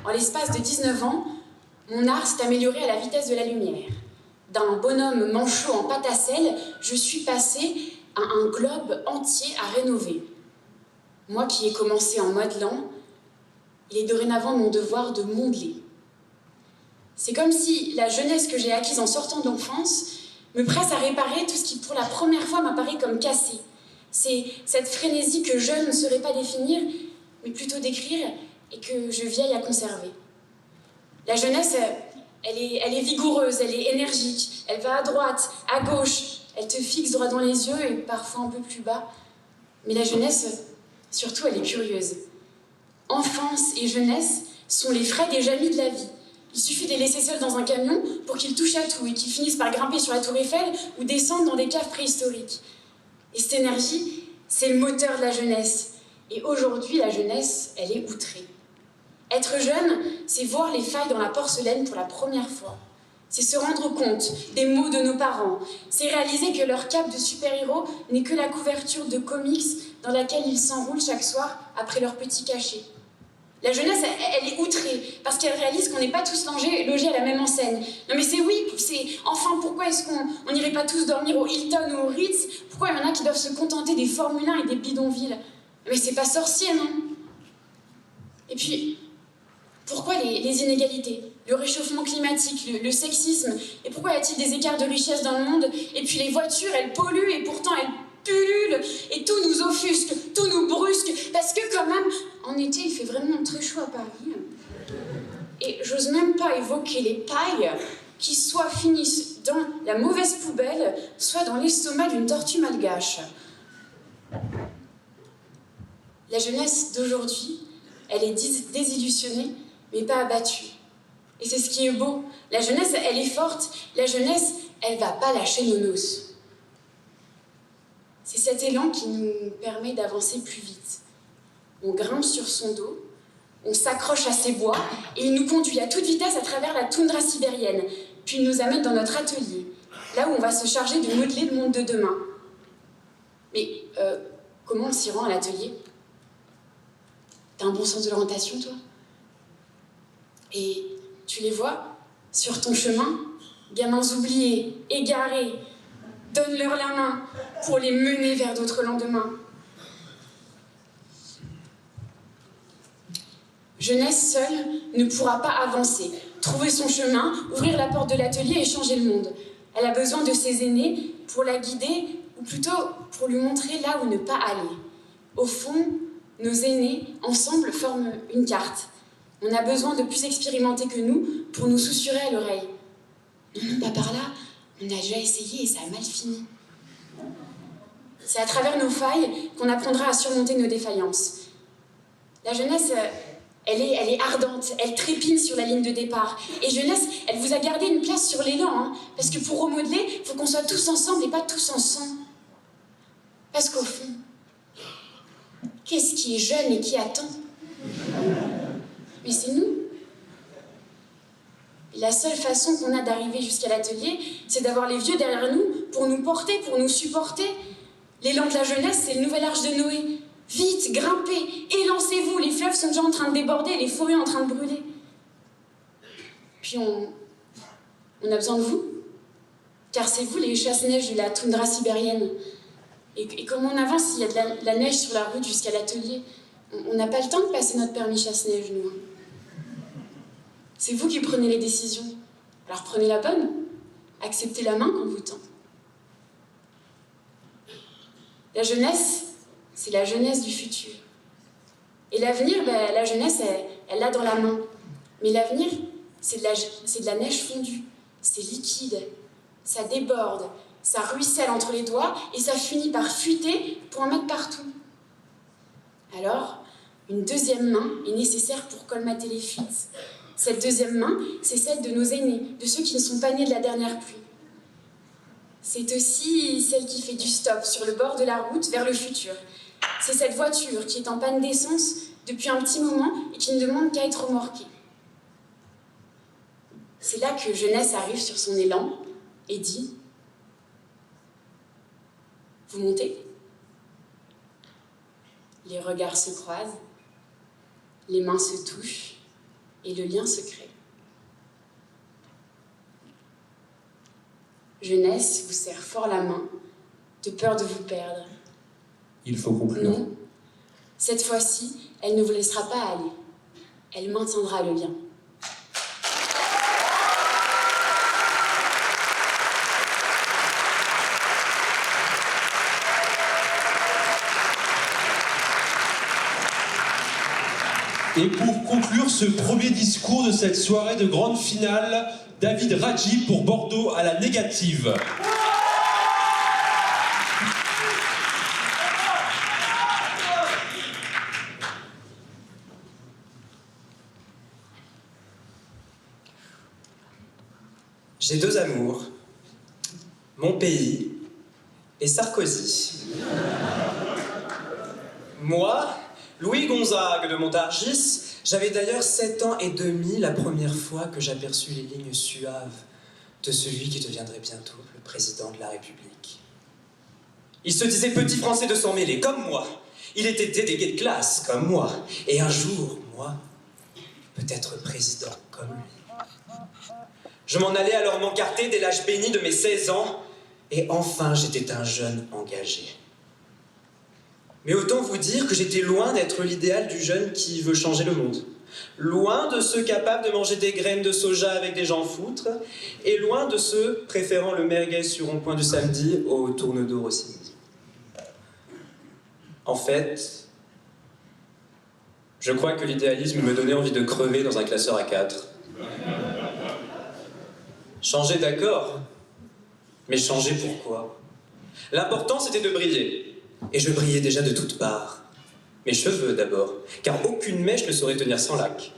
En l'espace de 19 ans, mon art s'est amélioré à la vitesse de la lumière. D'un bonhomme manchot en pâte à sel, je suis passée à un globe entier à rénover. Moi qui ai commencé en modelant, il est dorénavant mon devoir de modeler. C'est comme si la jeunesse que j'ai acquise en sortant de l'enfance me presse à réparer tout ce qui, pour la première fois, m'apparaît comme cassé. C'est cette frénésie que je ne saurais pas définir, mais plutôt décrire, et que je vieille à conserver. La jeunesse, elle est vigoureuse, elle est énergique, elle va à droite, à gauche, elle te fixe droit dans les yeux et parfois un peu plus bas. Mais la jeunesse, surtout, elle est curieuse. Enfance et jeunesse sont les frais des amis de la vie. Il suffit de les laisser seuls dans un camion pour qu'ils touchent à tout et qu'ils finissent par grimper sur la tour Eiffel ou descendre dans des caves préhistoriques. Et cette énergie, c'est le moteur de la jeunesse. Et aujourd'hui, la jeunesse, elle est outrée. Être jeune, c'est voir les failles dans la porcelaine pour la première fois. C'est se rendre compte des maux de nos parents. C'est réaliser que leur cape de super-héros n'est que la couverture de comics dans laquelle ils s'enroulent chaque soir après leur petit cachet. La jeunesse, elle est outrée, parce qu'elle réalise qu'on n'est pas tous logés à la même enseigne. Non mais c'est oui, enfin pourquoi est-ce qu'on n'irait pas tous dormir au Hilton ou au Ritz? Pourquoi il y en a qui doivent se contenter des Formule 1 et des bidonvilles? Mais c'est pas sorcier, non? Et puis, pourquoi les inégalités? Le réchauffement climatique, le sexisme? Et pourquoi y a-t-il des écarts de richesse dans le monde? Et puis les voitures, elles polluent et pourtant elles pullulent. Et tout nous offusque, tout nous brusque. Parce que quand même, en été, il fait vraiment très chaud à Paris. Et j'ose même pas évoquer les pailles qui soit finissent dans la mauvaise poubelle, soit dans l'estomac d'une tortue malgache. La jeunesse d'aujourd'hui, elle est désillusionnée, mais pas abattue. Et c'est ce qui est beau. La jeunesse, elle est forte. La jeunesse, elle va pas lâcher nos noces. C'est cet élan qui nous permet d'avancer plus vite. On grimpe sur son dos, on s'accroche à ses bois, et il nous conduit à toute vitesse à travers la toundra sibérienne. Puis il nous amène dans notre atelier, là où on va se charger de modeler le monde de demain. Mais comment on s'y rend à l'atelier? T'as un bon sens de l'orientation, toi? Et tu les vois, sur ton chemin, gamins oubliés, égarés, donne-leur la main pour les mener vers d'autres lendemains. Jeunesse seule ne pourra pas avancer, trouver son chemin, ouvrir la porte de l'atelier et changer le monde. Elle a besoin de ses aînés pour la guider, ou plutôt pour lui montrer là où ne pas aller. Au fond, nos aînés, ensemble, forment une carte. On a besoin de plus expérimentés que nous pour nous susurrer à l'oreille. Non, pas par là, on a déjà essayé et ça a mal fini. C'est à travers nos failles qu'on apprendra à surmonter nos défaillances. La jeunesse, elle est ardente, elle trépine sur la ligne de départ. Et jeunesse, elle vous a gardé une place sur l'élan, hein, parce que pour remodeler, il faut qu'on soit tous ensemble et pas tous ensemble. Parce qu'au fond, qu'est-ce qui est jeune et qui attend? Mais c'est nous. Et la seule façon qu'on a d'arriver jusqu'à l'atelier, c'est d'avoir les vieux derrière nous pour nous porter, pour nous supporter. L'élan de la jeunesse, c'est le nouvel arche de Noé. Vite, grimpez, élancez-vous, les fleuves sont déjà en train de déborder, les forêts en train de brûler. Puis on a besoin de vous, car c'est vous les chasse-neige de la toundra sibérienne. Et comme on avance, il y a de la neige sur la route jusqu'à l'atelier. On n'a pas le temps de passer notre permis chasse-neige, nous. C'est vous qui prenez les décisions. Alors prenez la bonne. Acceptez la main qu'on vous tend. La jeunesse, c'est la jeunesse du futur. Et l'avenir, la jeunesse, elle l'a dans la main. Mais l'avenir, c'est de la neige fondue. C'est liquide. Ça déborde. Ça ruisselle entre les doigts et ça finit par fuiter pour en mettre partout. Alors, une deuxième main est nécessaire pour colmater les fuites. Cette deuxième main, c'est celle de nos aînés, de ceux qui ne sont pas nés de la dernière pluie. C'est aussi celle qui fait du stop sur le bord de la route vers le futur. C'est cette voiture qui est en panne d'essence depuis un petit moment et qui ne demande qu'à être remorquée. C'est là que jeunesse arrive sur son élan et dit « Vous montez ?» Les regards se croisent, les mains se touchent et le lien se crée. Jeunesse vous serre fort la main, de peur de vous perdre. Il faut conclure. Non, cette fois-ci, elle ne vous laissera pas aller. Elle maintiendra le lien. Et pour conclure ce premier discours de cette soirée de grande finale, David Radji pour Bordeaux à la négative. J'ai deux amours, mon pays et Sarkozy. Moi, Louis Gonzague de Montargis, j'avais d'ailleurs 7 ans et demi la première fois que j'aperçus les lignes suaves de celui qui deviendrait bientôt le président de la République. Il se disait petit français de s'en mêler, comme moi. Il était délégué de classe, comme moi. Et un jour, moi, peut-être président comme lui. Je m'en allais alors m'encarter dès l'âge béni de mes 16 ans, et enfin j'étais un jeune engagé. Mais autant vous dire que j'étais loin d'être l'idéal du jeune qui veut changer le monde. Loin de ceux capables de manger des graines de soja avec des gens foutres, et loin de ceux préférant le merguez sur rond-point du samedi au tourne d'eau Rossini. En fait, je crois que l'idéalisme me donnait envie de crever dans un classeur à 4. Changer, d'accord, mais changer pourquoi? L'important, c'était de briller. Et je brillais déjà de toutes parts. Mes cheveux, d'abord, car aucune mèche ne saurait tenir sans lac.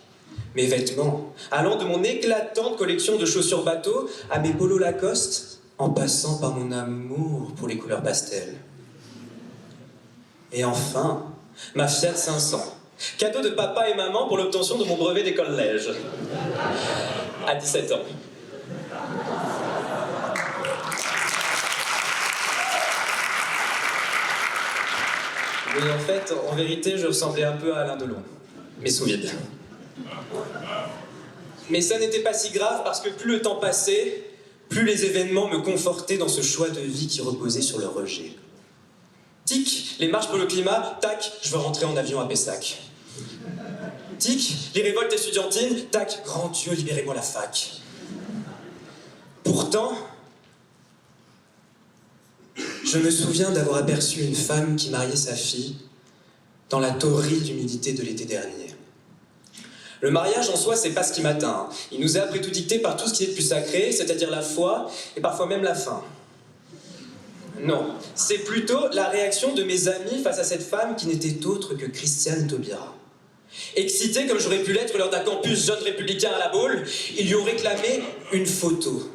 Mes vêtements, allant de mon éclatante collection de chaussures bateau à mes polos Lacoste, en passant par mon amour pour les couleurs pastel. Et enfin, ma Fiat 500, cadeau de papa et maman pour l'obtention de mon brevet des collèges. À 17 ans. Oui, en fait, en vérité, je ressemblais un peu à Alain Delon, mais sous vide. Mais ça n'était pas si grave parce que plus le temps passait, plus les événements me confortaient dans ce choix de vie qui reposait sur le rejet. Tic, les marches pour le climat, tac, je veux rentrer en avion à Pessac. Tic, les révoltes estudiantines, tac, grand Dieu, libérez-moi la fac. Pourtant, je me souviens d'avoir aperçu une femme qui mariait sa fille dans la torride humidité de l'été dernier. Le mariage en soi, c'est pas ce qui m'atteint. Il nous est après tout dicté par tout ce qui est de plus sacré, c'est-à-dire la foi et parfois même la faim. Non, c'est plutôt la réaction de mes amis face à cette femme qui n'était autre que Christiane Taubira. Excité comme j'aurais pu l'être lors d'un campus jeune républicain à la Baule, ils lui ont réclamé une photo.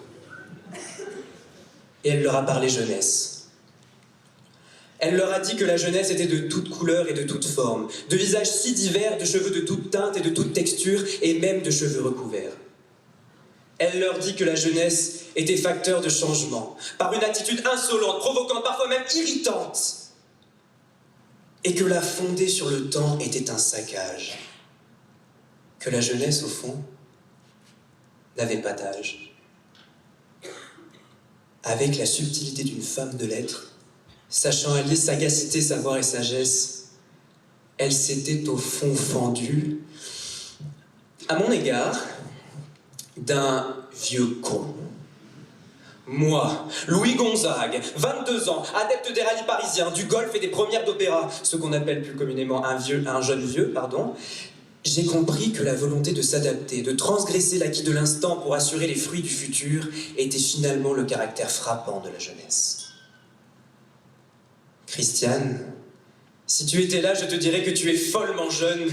Et elle leur a parlé jeunesse. Elle leur a dit que la jeunesse était de toutes couleurs et de toutes formes, de visages si divers, de cheveux de toutes teintes et de toutes textures, et même de cheveux recouverts. Elle leur dit que la jeunesse était facteur de changement, par une attitude insolente, provocante, parfois même irritante, et que la fondée sur le temps était un saccage, que la jeunesse, au fond, n'avait pas d'âge. Avec la subtilité d'une femme de lettres, sachant allier sagacité, savoir et sagesse, elle s'était au fond fendue, à mon égard, d'un vieux con. Moi, Louis Gonzague, 22 ans, adepte des rallyes parisiens, du golf et des premières d'opéra, ce qu'on appelle plus communément un jeune vieux, j'ai compris que la volonté de s'adapter, de transgresser l'acquis de l'instant pour assurer les fruits du futur, était finalement le caractère frappant de la jeunesse. Christiane, si tu étais là, je te dirais que tu es follement jeune,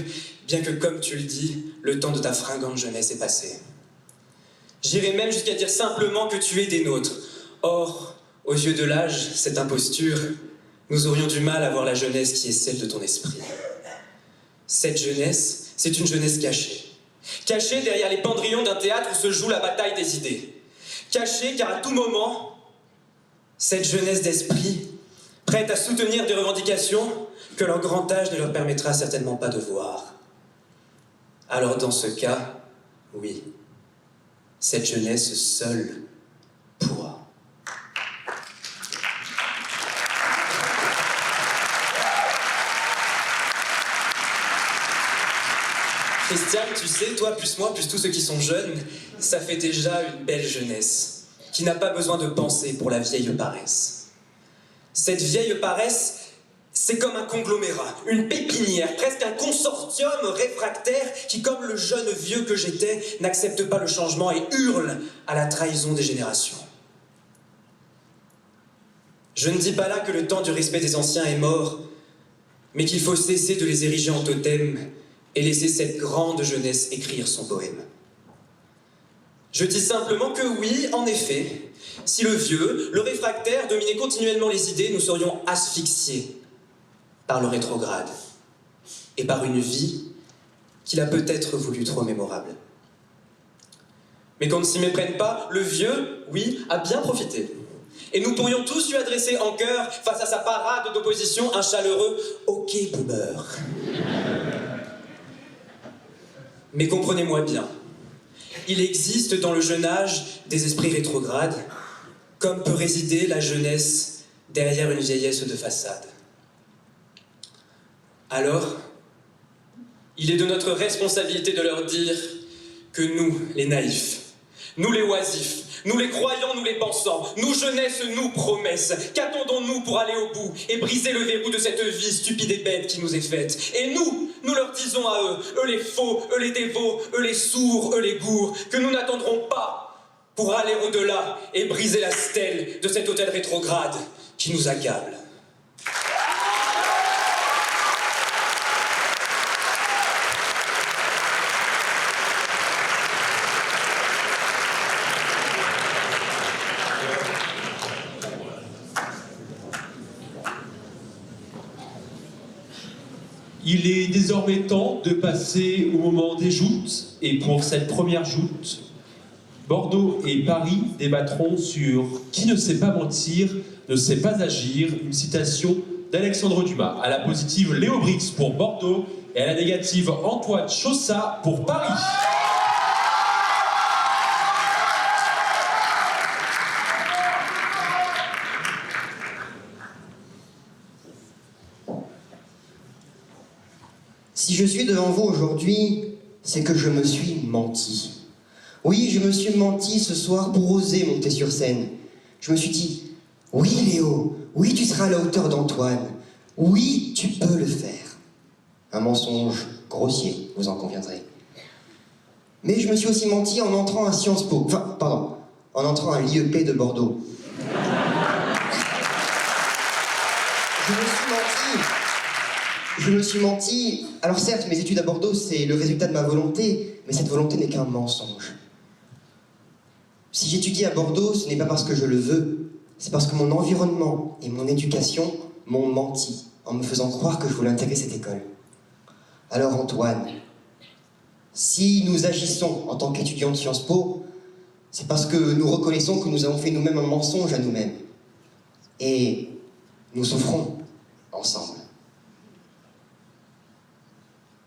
bien que, comme tu le dis, le temps de ta fringante jeunesse est passé. J'irais même jusqu'à dire simplement que tu es des nôtres. Or, aux yeux de l'âge, cette imposture, nous aurions du mal à voir la jeunesse qui est celle de ton esprit. Cette jeunesse, c'est une jeunesse cachée. Cachée derrière les pendrillons d'un théâtre où se joue la bataille des idées. Cachée car à tout moment, cette jeunesse d'esprit, prête à soutenir des revendications que leur grand âge ne leur permettra certainement pas de voir. Alors dans ce cas, oui, cette jeunesse seule pourra. Christiane, tu sais, toi plus moi, plus tous ceux qui sont jeunes, ça fait déjà une belle jeunesse, qui n'a pas besoin de penser pour la vieille paresse. Cette vieille paresse, c'est comme un conglomérat, une pépinière, presque un consortium réfractaire qui, comme le jeune vieux que j'étais, n'accepte pas le changement et hurle à la trahison des générations. Je ne dis pas là que le temps du respect des anciens est mort, mais qu'il faut cesser de les ériger en totem et laisser cette grande jeunesse écrire son poème. Je dis simplement que oui, en effet, si le vieux, le réfractaire dominait continuellement les idées, nous serions asphyxiés par le rétrograde et par une vie qu'il a peut-être voulu trop mémorable. Mais qu'on ne s'y méprenne pas, le vieux, oui, a bien profité. Et nous pourrions tous lui adresser en chœur, face à sa parade d'opposition, un chaleureux « Ok, boomer ». Mais comprenez-moi bien, il existe dans le jeune âge des esprits rétrogrades, comme peut résider la jeunesse derrière une vieillesse de façade. Alors, il est de notre responsabilité de leur dire que nous, les naïfs, nous les oisifs, nous les croyants, nous les pensants, nous jeunesse, nous promesses, qu'attendons-nous pour aller au bout et briser le verrou de cette vie stupide et bête qui nous est faite? Et nous leur disons à eux les faux, eux les dévots, eux les sourds, eux les gourds, que nous n'attendrons pas pour aller au-delà et briser la stèle de cet autel rétrograde qui nous accable. Il est désormais temps de passer au moment des joutes, et pour cette première joute, Bordeaux et Paris débattront sur « Qui ne sait pas mentir, ne sait pas agir », une citation d'Alexandre Dumas. À la positive, Léo Brix pour Bordeaux, et à la négative, Antoine Chaussat pour Paris. Si je suis devant vous aujourd'hui, c'est que je me suis menti. Oui, je me suis menti ce soir pour oser monter sur scène. Je me suis dit, oui Léo, oui tu seras à la hauteur d'Antoine, oui tu peux le faire. Un mensonge grossier, vous en conviendrez. Mais je me suis aussi menti en entrant à Sciences Po, en entrant à l'IEP de Bordeaux. Je me suis menti. Alors certes, mes études à Bordeaux, c'est le résultat de ma volonté, mais cette volonté n'est qu'un mensonge. Si j'étudie à Bordeaux, ce n'est pas parce que je le veux, c'est parce que mon environnement et mon éducation m'ont menti en me faisant croire que je voulais intégrer cette école. Alors Antoine, si nous agissons en tant qu'étudiants de Sciences Po, c'est parce que nous reconnaissons que nous avons fait nous-mêmes un mensonge à nous-mêmes. Et nous souffrons ensemble.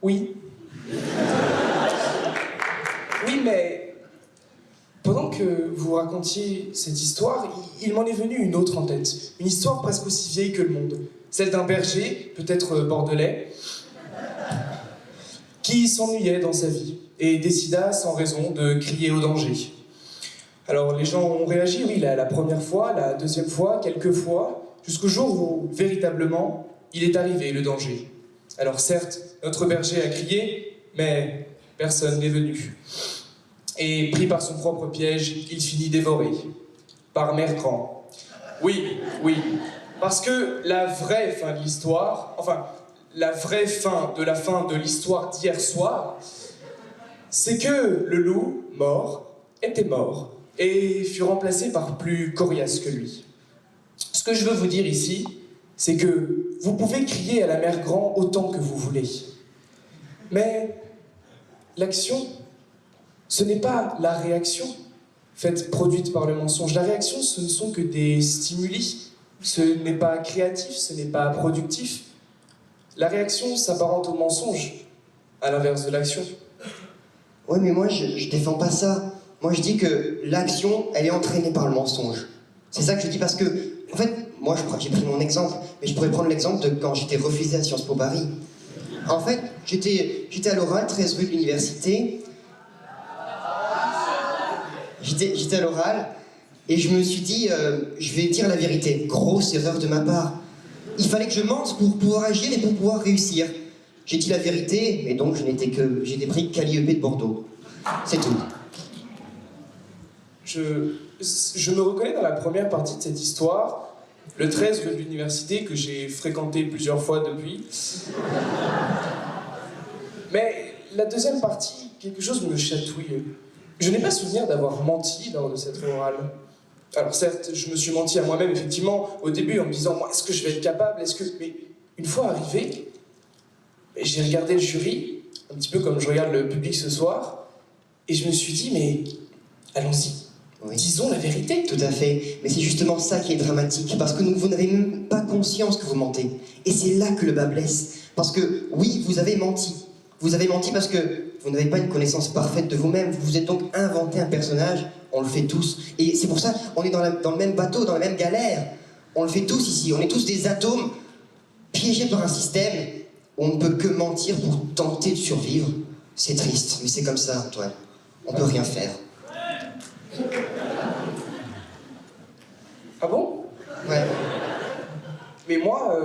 Oui. Oui, mais pendant que vous racontiez cette histoire, il m'en est venu une autre en tête. Une histoire presque aussi vieille que le monde. Celle d'un berger, peut-être bordelais, qui s'ennuyait dans sa vie et décida sans raison de crier au danger. Alors les gens ont réagi, oui, la première fois, la deuxième fois, quelques fois, jusqu'au jour où, véritablement, il est arrivé, le danger. Alors certes, notre berger a crié, mais personne n'est venu. Et pris par son propre piège, il finit dévoré. Par Mère Grand. Oui, parce que la vraie fin de l'histoire, la vraie fin de l'histoire d'hier soir, c'est que le loup, mort, était mort, et fut remplacé par plus coriace que lui. Ce que je veux vous dire ici, c'est que vous pouvez crier à la Mère Grand autant que vous voulez. Mais l'action, ce n'est pas la réaction produite par le mensonge. La réaction, ce ne sont que des stimuli. Ce n'est pas créatif, ce n'est pas productif. La réaction s'apparente au mensonge, à l'inverse de l'action. Ouais, mais moi, je défends pas ça. Moi, je dis que l'action, elle est entraînée par le mensonge. C'est ça que je dis parce que, en fait, moi, j'ai pris mon exemple, mais je pourrais prendre l'exemple de quand j'étais refusé à Sciences Po Paris. En fait, j'étais à l'oral, 13 rue de l'université. J'étais à l'oral, et je me suis dit, je vais dire la vérité. Grosse erreur de ma part. Il fallait que je mente pour pouvoir agir et pour pouvoir réussir. J'ai dit la vérité, et donc j'étais pris qu'à l'IEP de Bordeaux. C'est tout. Je me reconnais dans la première partie de cette histoire, le 13 rue de l'université que j'ai fréquenté plusieurs fois depuis. Mais la deuxième partie, quelque chose me chatouille. Je n'ai pas souvenir d'avoir menti lors de cette orale. Alors certes, je me suis menti à moi-même, effectivement, au début, en me disant, moi, est-ce que je vais être capable? Mais une fois arrivé, j'ai regardé le jury, un petit peu comme je regarde le public ce soir, et je me suis dit, mais allons-y. Oui. Disons la vérité. Tout à fait. Mais c'est justement ça qui est dramatique, parce que vous n'avez même pas conscience que vous mentez. Et c'est là que le bas blesse. Parce que, oui, vous avez menti. Vous avez menti parce que vous n'avez pas une connaissance parfaite de vous-même. Vous vous êtes donc inventé un personnage, on le fait tous. Et c'est pour ça on est dans le même bateau, dans la même galère. On le fait tous ici, on est tous des atomes piégés par un système où on ne peut que mentir pour tenter de survivre. C'est triste, mais c'est comme ça, Antoine. On peut rien faire. Ah bon? Ouais. Mais moi,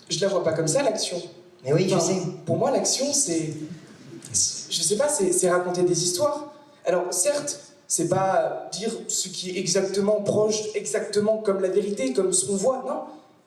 je la vois pas comme ça, l'action. Mais oui, je sais. Pour moi, l'action, je sais pas, c'est raconter des histoires. Alors, certes, c'est pas dire ce qui est exactement proche, exactement comme la vérité, comme ce qu'on voit, non.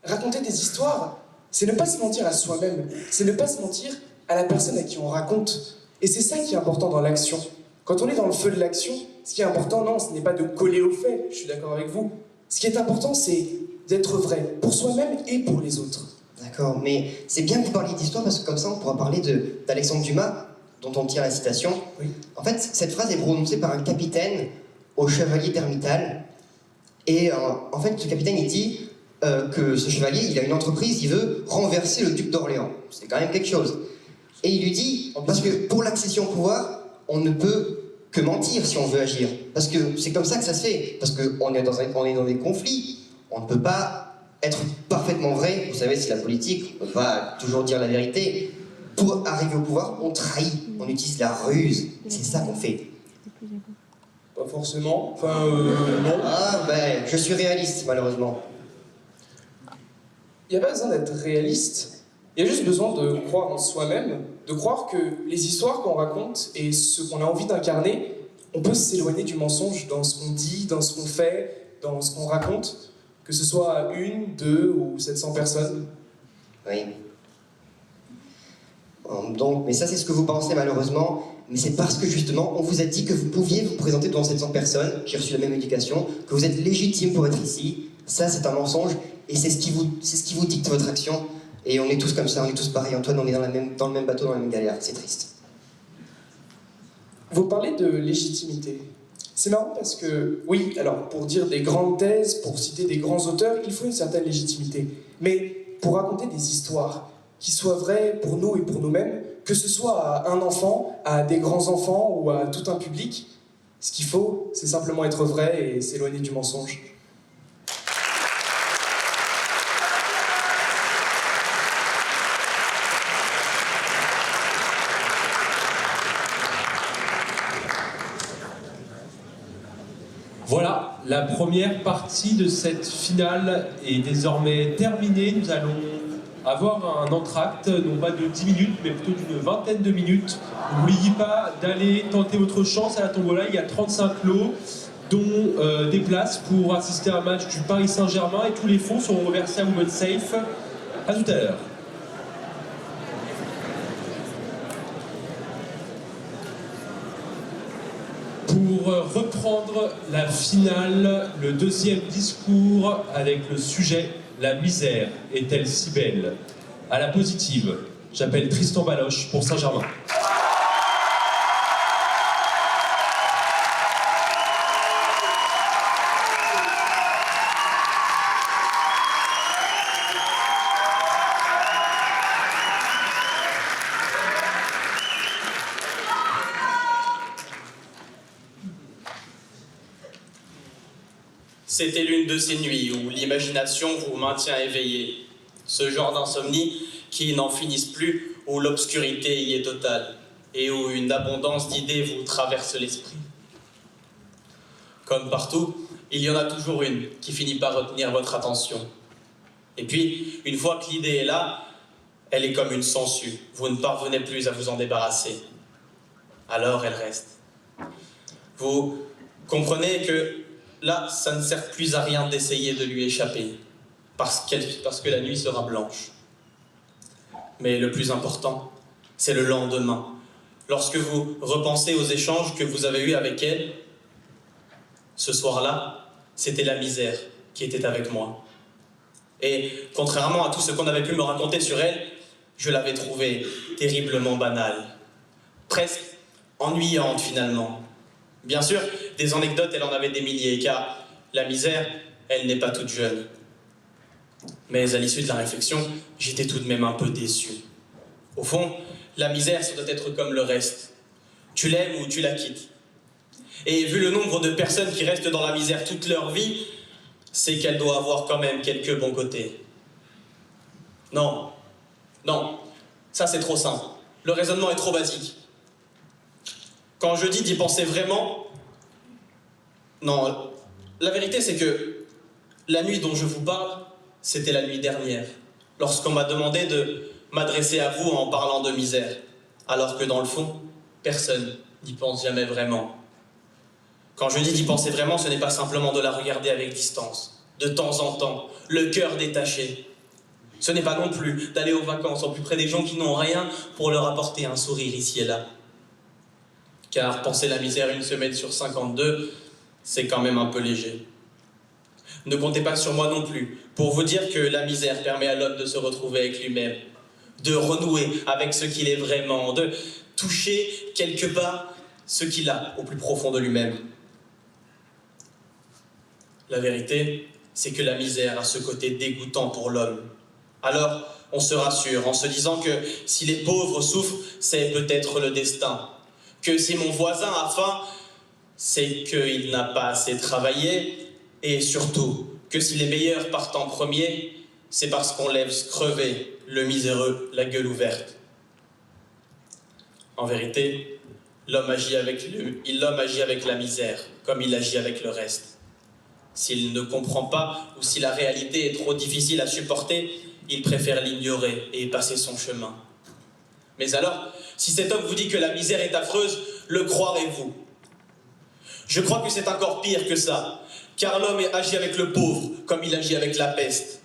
Raconter des histoires, c'est ne pas se mentir à soi-même, c'est ne pas se mentir à la personne à qui on raconte. Et c'est ça qui est important dans l'action. Quand on est dans le feu de l'action, ce qui est important, non, ce n'est pas de coller aux faits, je suis d'accord avec vous. Ce qui est important, c'est d'être vrai, pour soi-même et pour les autres. D'accord, mais c'est bien que vous parliez d'histoire parce que comme ça on pourra parler d'Alexandre Dumas, dont on tire la citation. Oui. En fait, cette phrase est prononcée par un capitaine au chevalier d'Hermital. Et en fait, ce capitaine, il dit que ce chevalier, il a une entreprise, il veut renverser le duc d'Orléans. C'est quand même quelque chose. Et il lui dit, parce que pour l'accession au pouvoir, on ne peut que mentir si on veut agir. Parce que c'est comme ça que ça se fait. Parce qu'on est dans des conflits. On ne peut pas être parfaitement vrai. Vous savez, c'est la politique. On ne peut pas toujours dire la vérité. Pour arriver au pouvoir, on trahit. On utilise la ruse. C'est ça qu'on fait. Pas forcément. Non. Ah, ben, je suis réaliste, malheureusement. Il n'y a pas besoin d'être réaliste. Il y a juste besoin de croire en soi-même, de croire que les histoires qu'on raconte et ce qu'on a envie d'incarner, on peut s'éloigner du mensonge dans ce qu'on dit, dans ce qu'on fait, dans ce qu'on raconte, que ce soit à 1, 2 ou 700 personnes. Oui. Donc, mais ça, c'est ce que vous pensez, malheureusement. Mais c'est parce que, justement, on vous a dit que vous pouviez vous présenter devant 700 personnes, qui ont reçu la même éducation, que vous êtes légitime pour être ici. Ça, c'est un mensonge, et c'est ce qui vous dicte votre action. Et on est tous comme ça, on est tous pareils. Antoine, on est dans le même bateau, dans la même galère. C'est triste. Vous parlez de légitimité. C'est marrant parce que, oui, alors, pour dire des grandes thèses, pour citer des grands auteurs, il faut une certaine légitimité. Mais pour raconter des histoires qui soient vraies pour nous et pour nous-mêmes, que ce soit à un enfant, à des grands-enfants ou à tout un public, ce qu'il faut, c'est simplement être vrai et s'éloigner du mensonge. Voilà, la première partie de cette finale est désormais terminée. Nous allons avoir un entracte, non pas de 10 minutes, mais plutôt d'une vingtaine de minutes. N'oubliez pas d'aller tenter votre chance à la tombola. Il y a 35 lots, dont des places pour assister à un match du Paris Saint-Germain. Et tous les fonds seront reversés à Women's Safe. À tout à l'heure. Pour reprendre la finale, le deuxième discours avec le sujet « La misère est-elle si belle ?» À la positive, j'appelle Tristan Baloche pour Saint-Germain. C'était l'une de ces nuits où l'imagination vous maintient éveillé. Ce genre d'insomnie qui n'en finissent plus, où l'obscurité y est totale, et où une abondance d'idées vous traverse l'esprit. Comme partout, il y en a toujours une qui finit par retenir votre attention. Et puis, une fois que l'idée est là, elle est comme une sangsue. Vous ne parvenez plus à vous en débarrasser. Alors elle reste. Vous comprenez que là, ça ne sert plus à rien d'essayer de lui échapper, parce que la nuit sera blanche. Mais le plus important, c'est le lendemain. Lorsque vous repensez aux échanges que vous avez eus avec elle, ce soir-là, c'était la misère qui était avec moi. Et contrairement à tout ce qu'on avait pu me raconter sur elle, je l'avais trouvée terriblement banale, presque ennuyante finalement. Bien sûr, des anecdotes, elle en avait des milliers, car la misère, elle n'est pas toute jeune. Mais à l'issue de la réflexion, j'étais tout de même un peu déçu. Au fond, La misère, ça doit être comme le reste. Tu l'aimes ou tu la quittes. Et vu le nombre de personnes qui restent dans la misère toute leur vie, c'est qu'elle doit avoir quand même quelques bons côtés. Non, non, ça c'est trop simple. Le raisonnement est trop basique. Quand je dis d'y penser vraiment, non, la vérité c'est que la nuit dont je vous parle, c'était la nuit dernière, lorsqu'on m'a demandé de m'adresser à vous en parlant de misère, alors que dans le fond, personne n'y pense jamais vraiment. Quand je dis d'y penser vraiment, ce n'est pas simplement de la regarder avec distance, de temps en temps, le cœur détaché. Ce n'est pas non plus d'aller aux vacances au plus près des gens qui n'ont rien pour leur apporter un sourire ici et là. Car penser la misère une semaine sur 52, c'est quand même un peu léger. Ne comptez pas sur moi non plus pour vous dire que la misère permet à l'homme de se retrouver avec lui-même, de renouer avec ce qu'il est vraiment, de toucher quelque part ce qu'il a au plus profond de lui-même. La vérité, c'est que la misère a ce côté dégoûtant pour l'homme. Alors, on se rassure en se disant que si les pauvres souffrent, c'est peut-être le destin. Que si mon voisin a faim, c'est qu'il n'a pas assez travaillé. Et surtout, que si les meilleurs partent en premier, c'est parce qu'on laisse crever le miséreux la gueule ouverte. En vérité, l'homme agit avec la misère, comme il agit avec le reste. S'il ne comprend pas ou si la réalité est trop difficile à supporter, il préfère l'ignorer et passer son chemin. Mais alors, si cet homme vous dit que la misère est affreuse, le croirez-vous? Je crois que c'est encore pire que ça, car l'homme agit avec le pauvre comme il agit avec la peste.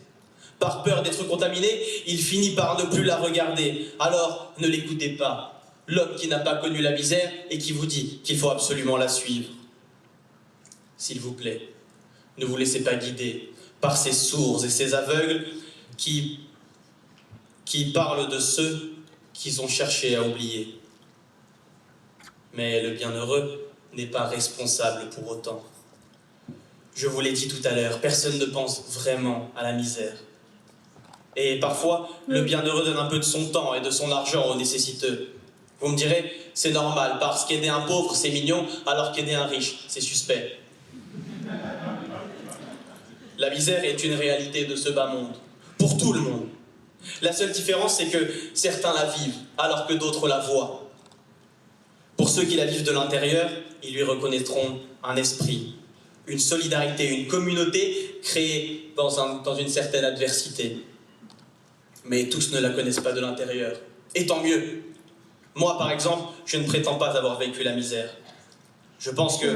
Par peur d'être contaminé, il finit par ne plus la regarder. Alors, ne l'écoutez pas. L'homme qui n'a pas connu la misère et qui vous dit qu'il faut absolument la suivre. S'il vous plaît, ne vous laissez pas guider par ces sourds et ces aveugles qui parlent de ceux qu'ils ont cherché à oublier. Mais le bienheureux n'est pas responsable pour autant. Je vous l'ai dit tout à l'heure, personne ne pense vraiment à la misère. Et parfois, le bienheureux donne un peu de son temps et de son argent aux nécessiteux. Vous me direz, c'est normal, parce qu'aider un pauvre, c'est mignon, alors qu'aider un riche, c'est suspect. La misère est une réalité de ce bas monde, pour tout le monde. La seule différence, c'est que certains la vivent, alors que d'autres la voient. Pour ceux qui la vivent de l'intérieur, ils lui reconnaîtront un esprit, une solidarité, une communauté créée dans une certaine adversité. Mais tous ne la connaissent pas de l'intérieur. Et tant mieux. Moi, par exemple, je ne prétends pas avoir vécu la misère. Je pense que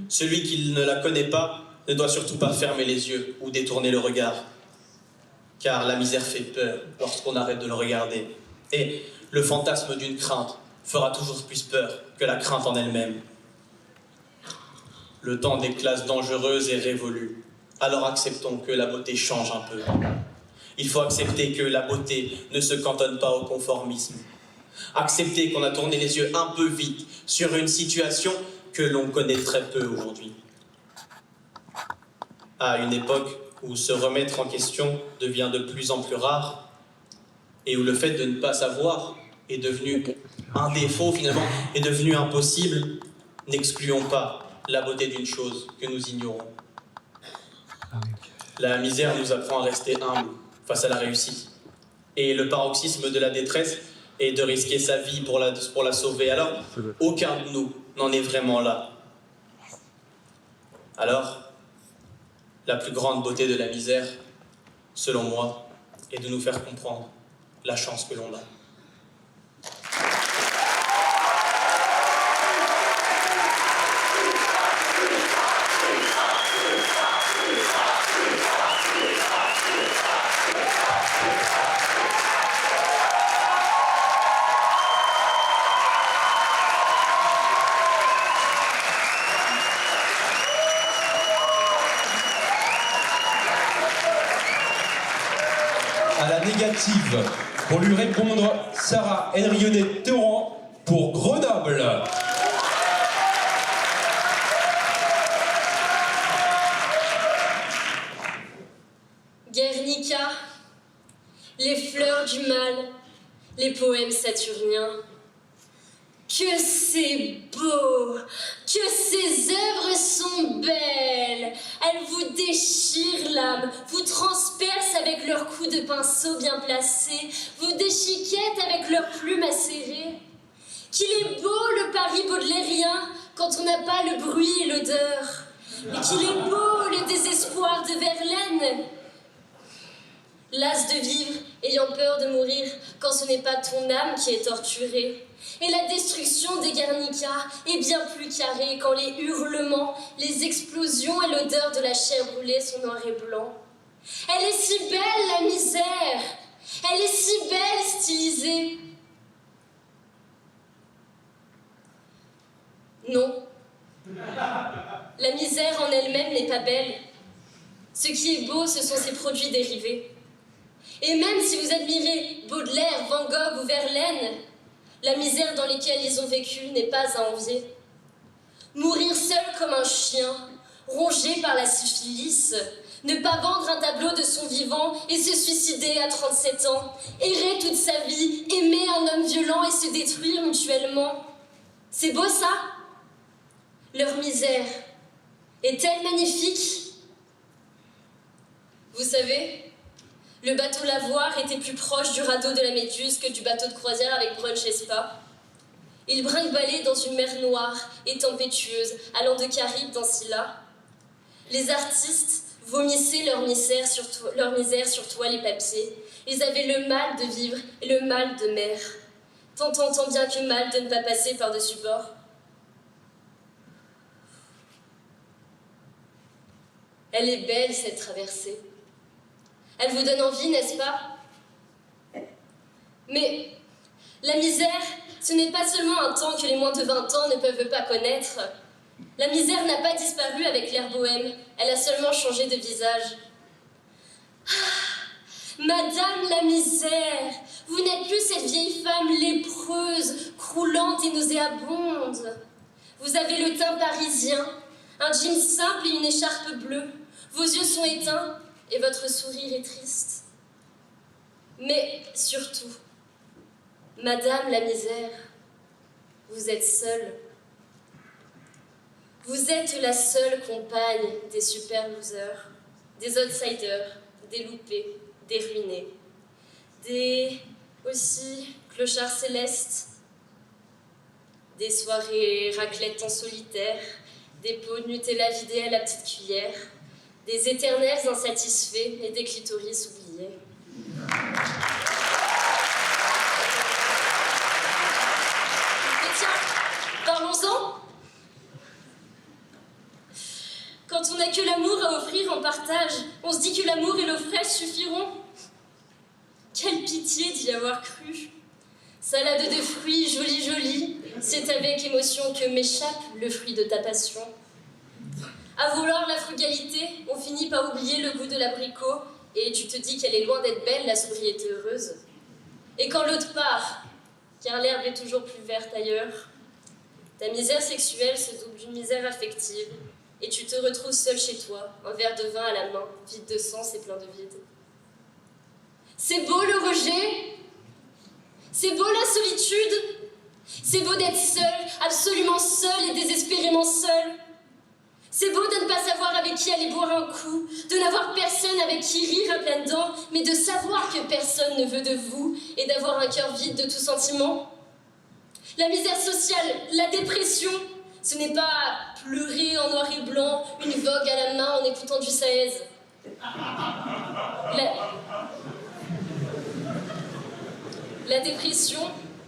celui qui ne la connaît pas ne doit surtout pas fermer les yeux ou détourner le regard. Car la misère fait peur lorsqu'on arrête de le regarder. Et le fantasme d'une crainte fera toujours plus peur que la crainte en elle-même. Le temps des classes dangereuses est révolu. Alors acceptons que la beauté change un peu. Il faut accepter que la beauté ne se cantonne pas au conformisme. Accepter qu'on a tourné les yeux un peu vite sur une situation que l'on connaît très peu aujourd'hui. À une époque où se remettre en question devient de plus en plus rare et où le fait de ne pas savoir est devenu un défaut finalement, est devenu impossible, n'excluons pas la beauté d'une chose que nous ignorons. La misère nous apprend à rester humbles face à la réussite. Et le paroxysme de la détresse est de risquer sa vie pour la sauver. Alors, aucun de nous n'en est vraiment là. Alors, la plus grande beauté de la misère, selon moi, est de nous faire comprendre la chance que l'on a. À la négative, pour lui répondre, Sarah Henrionnet-Théran pour Grenoble. Guernica, les fleurs du mal, les poèmes saturniens, Que c'est beau, que ces œuvres sont belles. Elles vous déchirent l'âme, vous transpercent avec leurs coups de pinceau bien placés, vous déchiquettent avec leurs plumes acérées. Qu'il est beau le Paris baudelairien quand on n'a pas le bruit et l'odeur. Et qu'il est beau le désespoir de Verlaine. Las de vivre, ayant peur de mourir, quand ce n'est pas ton âme qui est torturée. Et la destruction des Guernica est bien plus carrée quand les hurlements, les explosions et l'odeur de la chair brûlée sont noir et blanc. Elle est si belle, la misère. Elle est si belle, stylisée. Non. La misère en elle-même n'est pas belle. Ce qui est beau, ce sont ses produits dérivés. Et même si vous admirez Baudelaire, Van Gogh ou Verlaine, la misère dans laquelle ils ont vécu n'est pas à envier. Mourir seul comme un chien, rongé par la syphilis, ne pas vendre un tableau de son vivant et se suicider à 37 ans, errer toute sa vie, aimer un homme violent et se détruire mutuellement. C'est beau ça? Leur misère est-elle magnifique? Vous savez, le bateau lavoir était plus proche du radeau de la Méduse que du bateau de croisière avec brunch et spa. Il brinque-ballait dans une mer noire et tempétueuse, allant de Caribe dans Scylla. Les artistes vomissaient leur misère sur toile et papier. Ils avaient le mal de vivre et le mal de mer, tant bien que mal de ne pas passer par-dessus bord. Elle est belle, cette traversée. Elle vous donne envie, n'est-ce pas? Mais la misère, ce n'est pas seulement un temps que les moins de 20 ans ne peuvent pas connaître. La misère n'a pas disparu avec l'air bohème, elle a seulement changé de visage. Ah, Madame la misère, vous n'êtes plus cette vieille femme lépreuse, croulante et nauséabonde. Vous avez le teint parisien, un jean simple et une écharpe bleue. Vos yeux sont éteints et votre sourire est triste. Mais surtout, Madame la misère, vous êtes seule. Vous êtes la seule compagne des super losers, des outsiders, des loupés, des ruinés, des aussi clochards célestes, des soirées raclette en solitaire, des pots de Nutella vidés à la petite cuillère, des éternels insatisfaits et des clitoris oubliés. Mais tiens, parlons-en. Quand on n'a que l'amour à offrir en partage, on se dit que l'amour et l'eau fraîche suffiront. Quelle pitié d'y avoir cru. Salade de fruits, jolie, c'est avec émotion que m'échappe le fruit de ta passion. À vouloir la frugalité, on finit par oublier le goût de l'abricot et tu te dis qu'elle est loin d'être belle, la sobriété heureuse. Et quand l'autre part, car l'herbe est toujours plus verte ailleurs, ta misère sexuelle se double d'une misère affective et tu te retrouves seul chez toi, un verre de vin à la main, vide de sens et plein de vide. C'est beau le rejet, c'est beau la solitude, c'est beau d'être seul, absolument seul et désespérément seul. C'est beau de ne pas savoir avec qui aller boire un coup, de n'avoir personne avec qui rire à pleines dents, mais de savoir que personne ne veut de vous et d'avoir un cœur vide de tout sentiment. La misère sociale, la dépression, ce n'est pas pleurer en noir et blanc, une vogue à la main en écoutant du Saez. La dépression,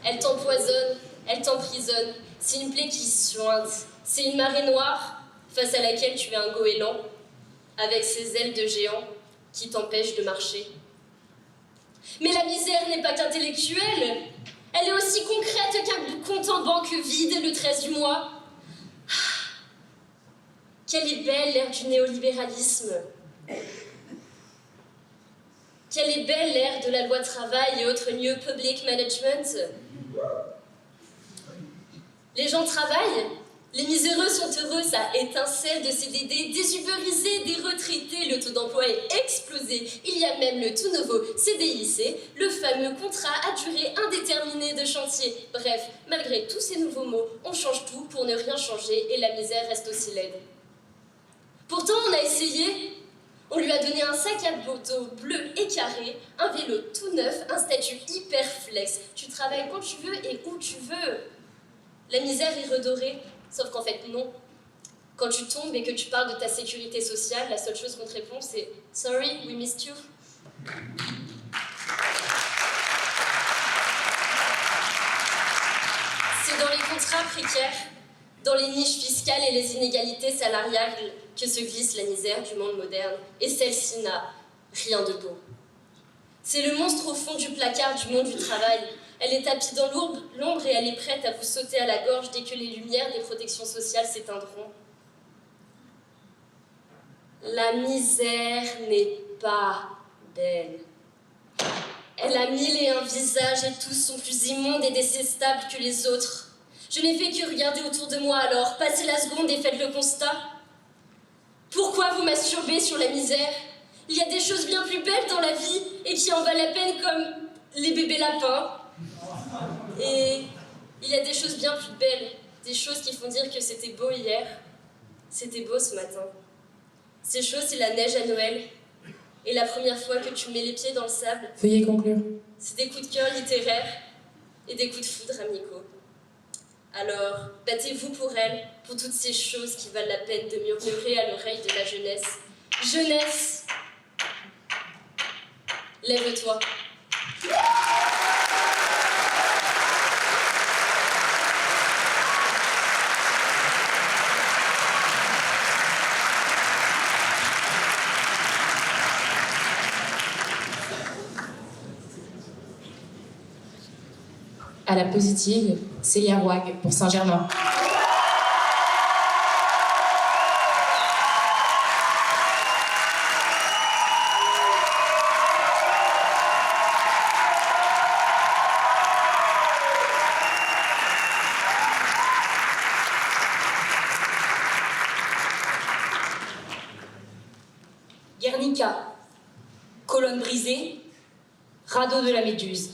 elle t'empoisonne, elle t'emprisonne. C'est une plaie qui suinte, c'est une marée noire face à laquelle tu es un goéland, avec ses ailes de géant qui t'empêchent de marcher. Mais la misère n'est pas qu'intellectuelle, elle est aussi concrète qu'un compte en banque vide le 13 du mois. Ah, quelle est belle l'ère du néolibéralisme. Quelle est belle l'ère de la loi travail et autres New Public Management. Les gens travaillent Les miséreux sont heureux, ça étincelle de CDD, des ubérisés, des retraités, le taux d'emploi est explosé. Il y a même le tout nouveau CDIC, le fameux contrat à durée indéterminée de chantier. Bref, malgré tous ces nouveaux mots, on change tout pour ne rien changer et la misère reste aussi laide. Pourtant, on a essayé. On lui a donné un sac à dos bleu et carré, un vélo tout neuf, un statut hyper flex. Tu travailles quand tu veux et où tu veux. La misère est redorée. Sauf qu'en fait, non. Quand tu tombes et que tu parles de ta sécurité sociale, la seule chose qu'on te répond, c'est « Sorry, we missed you ». C'est dans les contrats précaires, dans les niches fiscales et les inégalités salariales que se glisse la misère du monde moderne. Et celle-ci n'a rien de beau. C'est le monstre au fond du placard du monde du travail. Elle est tapie dans l'ombre et elle est prête à vous sauter à la gorge dès que les lumières des protections sociales s'éteindront. La misère n'est pas belle. Elle a 1001 visages et tous sont plus immondes et détestables que les autres. Je n'ai fait que regarder autour de moi alors, passez la seconde et faites le constat. Pourquoi vous masturbez sur la misère? Il y a des choses bien plus belles dans la vie et qui en valent la peine comme les bébés lapins. Et il y a des choses bien plus belles, des choses qui font dire que c'était beau hier, c'était beau ce matin. Ces choses, c'est la neige à Noël et la première fois que tu mets les pieds dans le sable. Veuillez conclure. C'est des coups de cœur littéraires et des coups de foudre amicaux. Alors, battez-vous pour elles, pour toutes ces choses qui valent la peine de murmurer à l'oreille de la jeunesse. Jeunesse, lève-toi. À la positive, Célia Roig pour Saint-Germain. Guernica, colonne brisée, radeau de la Méduse,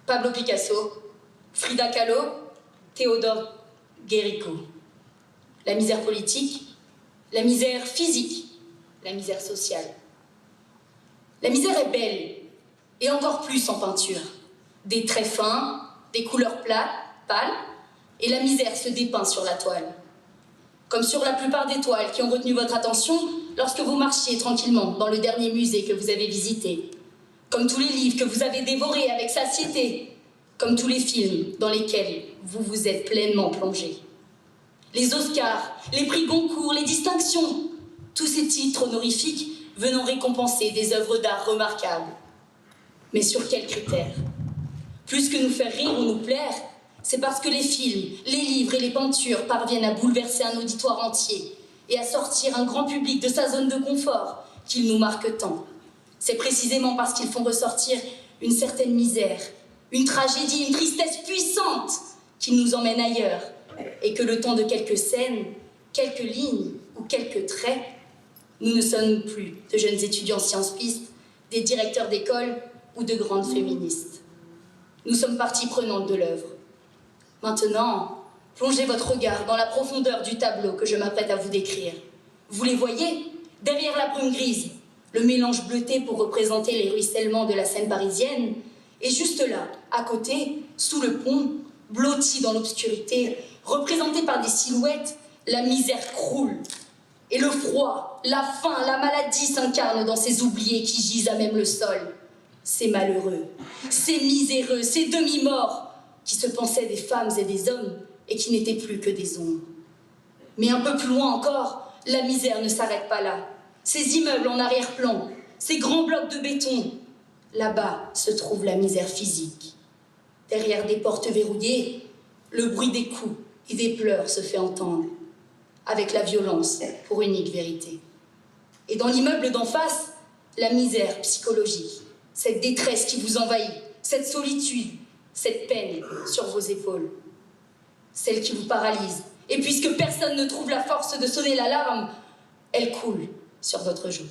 Pablo Picasso, Frida Kahlo, Théodore Guéricault. La misère politique, la misère physique, la misère sociale. La misère est belle, et encore plus en peinture. Des traits fins, des couleurs plates, pâles, et la misère se dépeint sur la toile. Comme sur la plupart des toiles qui ont retenu votre attention lorsque vous marchiez tranquillement dans le dernier musée que vous avez visité. Comme tous les livres que vous avez dévorés avec satiété. Comme tous les films dans lesquels vous vous êtes pleinement plongé. Les Oscars, les prix Goncourt, les distinctions, tous ces titres honorifiques venant récompenser des œuvres d'art remarquables. Mais sur quels critères? Plus que nous faire rire ou nous plaire, c'est parce que les films, les livres et les peintures parviennent à bouleverser un auditoire entier et à sortir un grand public de sa zone de confort qu'ils nous marquent tant. C'est précisément parce qu'ils font ressortir une certaine misère, une tragédie, une tristesse puissante qui nous emmène ailleurs et que le temps de quelques scènes, quelques lignes ou quelques traits, nous ne sommes plus de jeunes étudiants sciences-pistes, des directeurs d'école ou de grandes féministes. Nous sommes partie prenante de l'œuvre. Maintenant, plongez votre regard dans la profondeur du tableau que je m'apprête à vous décrire. Vous les voyez, derrière la brume grise, le mélange bleuté pour représenter les ruissellements de la Seine parisienne. Et juste là, à côté, sous le pont, blotti dans l'obscurité, représenté par des silhouettes, la misère croule. Et le froid, la faim, la maladie s'incarnent dans ces oubliés qui gisent à même le sol. Ces malheureux, ces miséreux, ces demi-morts, qui se pensaient des femmes et des hommes et qui n'étaient plus que des ombres. Mais un peu plus loin encore, la misère ne s'arrête pas là. Ces immeubles en arrière-plan, ces grands blocs de béton, là-bas se trouve la misère physique. Derrière des portes verrouillées, le bruit des coups et des pleurs se fait entendre, avec la violence pour unique vérité. Et dans l'immeuble d'en face, la misère psychologique, cette détresse qui vous envahit, cette solitude, cette peine sur vos épaules, celle qui vous paralyse Et puisque personne ne trouve la force de sonner l'alarme, elle coule sur votre joue.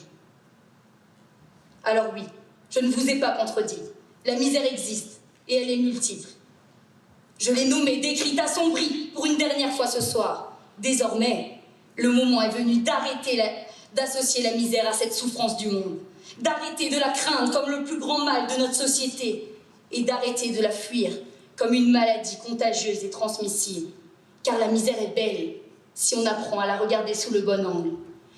Alors oui, je ne vous ai pas contredit. La misère existe et elle est multiple. Je l'ai nommée, décrite, assombrie pour une dernière fois ce soir. Désormais, le moment est venu d'associer la misère à cette souffrance du monde, d'arrêter de la craindre comme le plus grand mal de notre société et d'arrêter de la fuir comme une maladie contagieuse et transmissible. Car la misère est belle si on apprend à la regarder sous le bon angle,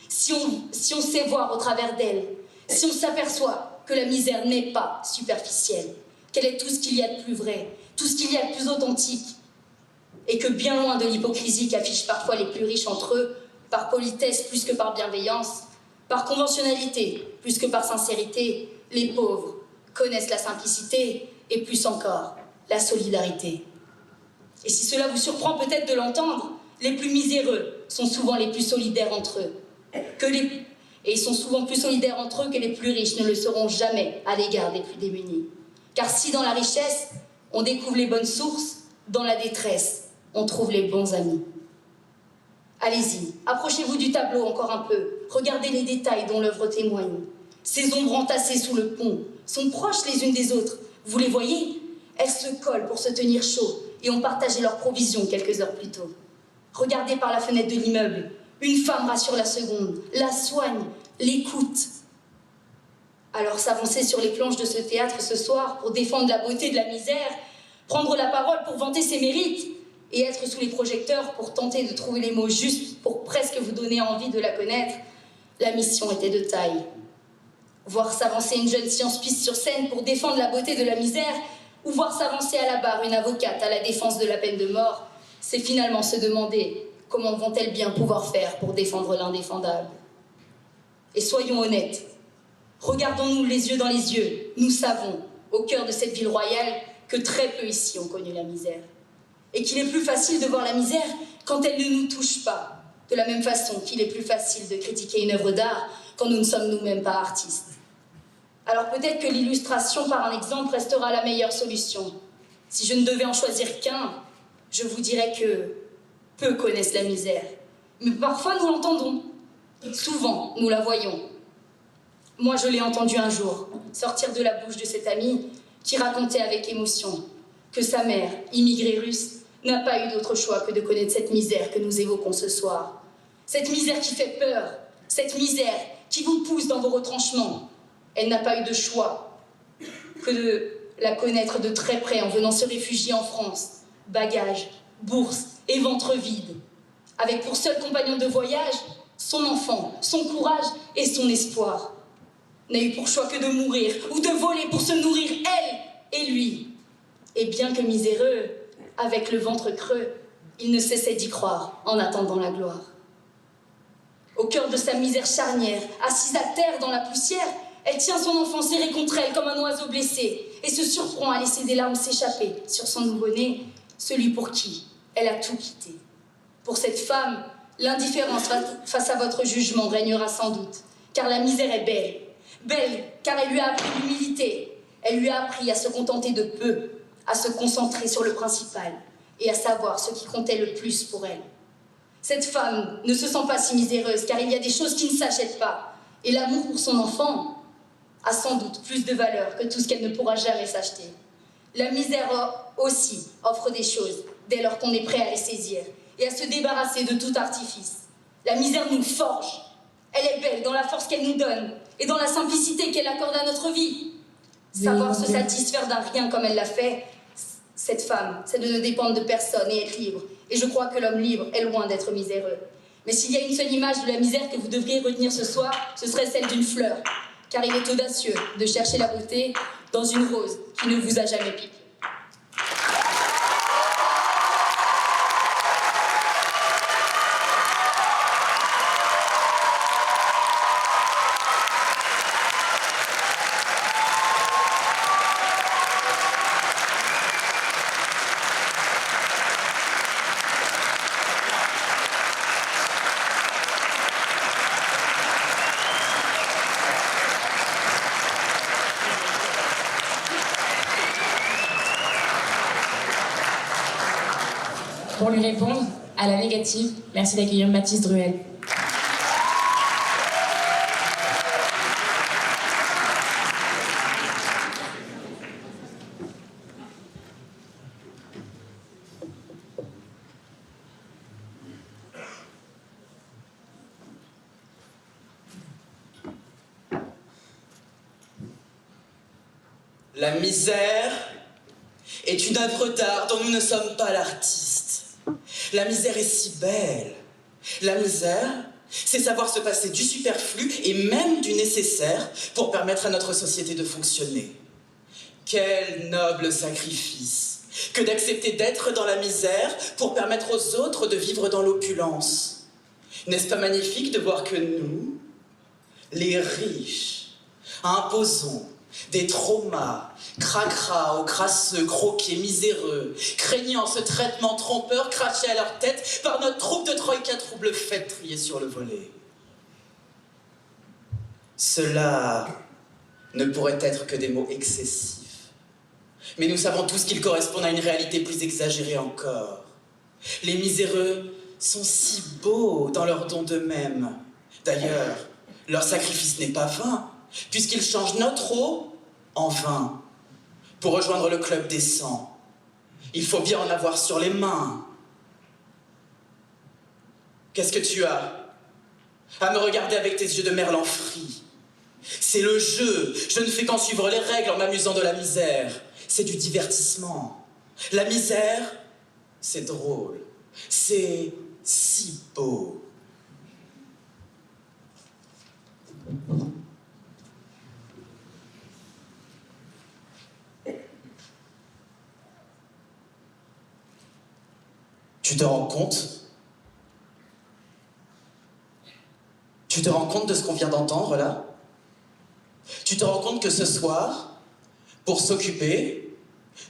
si on sait voir au travers d'elle, si on s'aperçoit que la misère n'est pas superficielle, qu'elle est tout ce qu'il y a de plus vrai, tout ce qu'il y a de plus authentique, et que bien loin de l'hypocrisie qu'affichent parfois les plus riches entre eux, par politesse plus que par bienveillance, par conventionnalité plus que par sincérité, les pauvres connaissent la simplicité et plus encore la solidarité. Et si cela vous surprend peut-être de l'entendre, les plus miséreux sont souvent les plus solidaires entre eux. Et ils sont souvent plus solidaires entre eux que les plus riches ne le seront jamais à l'égard des plus démunis. Car si dans la richesse, on découvre les bonnes sources, dans la détresse, on trouve les bons amis. Allez-y, approchez-vous du tableau encore un peu, regardez les détails dont l'œuvre témoigne. Ces ombres entassées sous le pont sont proches les unes des autres. Vous les voyez? Elles se collent pour se tenir chaud et ont partagé leurs provisions quelques heures plus tôt. Regardez par la fenêtre de l'immeuble. Une femme rassure la seconde, la soigne, l'écoute. Alors s'avancer sur les planches de ce théâtre ce soir pour défendre la beauté de la misère, prendre la parole pour vanter ses mérites et être sous les projecteurs pour tenter de trouver les mots justes pour presque vous donner envie de la connaître, la mission était de taille. Voir s'avancer une jeune science-piste sur scène pour défendre la beauté de la misère ou voir s'avancer à la barre une avocate à la défense de la peine de mort, c'est finalement se demander comment vont-elles bien pouvoir faire pour défendre l'indéfendable. Et soyons honnêtes, regardons-nous les yeux dans les yeux, nous savons, au cœur de cette ville royale, que très peu ici ont connu la misère. Et qu'il est plus facile de voir la misère quand elle ne nous touche pas, de la même façon qu'il est plus facile de critiquer une œuvre d'art quand nous ne sommes nous-mêmes pas artistes. Alors peut-être que l'illustration par un exemple restera la meilleure solution. Si je ne devais en choisir qu'un, je vous dirais que peu connaissent la misère. Mais parfois nous l'entendons. Souvent, nous la voyons. Moi, je l'ai entendu un jour, sortir de la bouche de cet ami qui racontait avec émotion que sa mère, immigrée russe, n'a pas eu d'autre choix que de connaître cette misère que nous évoquons ce soir. Cette misère qui fait peur, cette misère qui vous pousse dans vos retranchements. Elle n'a pas eu de choix que de la connaître de très près en venant se réfugier en France. Bagages, bourse et ventre vide. Avec pour seul compagnon de voyage, son enfant, son courage et son espoir. N'a eu pour choix que de mourir ou de voler pour se nourrir, elle et lui. Et bien que miséreux, avec le ventre creux, il ne cessait d'y croire en attendant la gloire. Au cœur de sa misère charnière, assise à terre dans la poussière, elle tient son enfant serré contre elle comme un oiseau blessé et se surprend à laisser des larmes s'échapper sur son nouveau-né, celui pour qui elle a tout quitté. Pour cette femme, l'indifférence face à votre jugement régnera sans doute, car la misère est belle. Belle, car elle lui a appris l'humilité. Elle lui a appris à se contenter de peu, à se concentrer sur le principal et à savoir ce qui comptait le plus pour elle. Cette femme ne se sent pas si miséreuse, car il y a des choses qui ne s'achètent pas. Et l'amour pour son enfant a sans doute plus de valeur que tout ce qu'elle ne pourra jamais s'acheter. La misère aussi offre des choses dès lors qu'on est prêt à les saisir et à se débarrasser de tout artifice. La misère nous forge. Elle est belle dans la force qu'elle nous donne et dans la simplicité qu'elle accorde à notre vie. Savoir se satisfaire d'un rien comme elle l'a fait, cette femme, c'est de ne dépendre de personne et être libre. Et je crois que l'homme libre est loin d'être miséreux. Mais s'il y a une seule image de la misère que vous devriez retenir ce soir, ce serait celle d'une fleur. Car il est audacieux de chercher la beauté dans une rose qui ne vous a jamais piqué. Pour lui répondre, À la négative, merci d'accueillir Mathis Druel. La misère est une œuvre d'art dont nous ne sommes pas l'artiste. La misère est si belle. La misère, c'est savoir se passer du superflu et même du nécessaire pour permettre à notre société de fonctionner. Quel noble sacrifice que d'accepter d'être dans la misère pour permettre aux autres de vivre dans l'opulence. N'est-ce pas magnifique de voir que nous, les riches, imposons des traumas, cracras aux crasseux, croqués, miséreux, craignant ce traitement trompeur craché à leur tête par notre troupe de troïka trouble fête triée sur le volet. Cela ne pourrait être que des mots excessifs. Mais nous savons tous qu'ils correspondent à une réalité plus exagérée encore. Les miséreux sont si beaux dans leur don d'eux-mêmes. D'ailleurs, leur sacrifice n'est pas vain, puisqu'ils changent notre eau en vin. Pour rejoindre le club des 100, il faut bien en avoir sur les mains. Qu'est-ce que tu as à me regarder avec tes yeux de merlan frit? C'est le jeu. Je ne fais qu'en suivre les règles en m'amusant de la misère. C'est du divertissement. La misère, c'est drôle. C'est si beau. Tu te rends compte? Tu te rends compte de ce qu'on vient d'entendre là? Tu te rends compte que ce soir, pour s'occuper,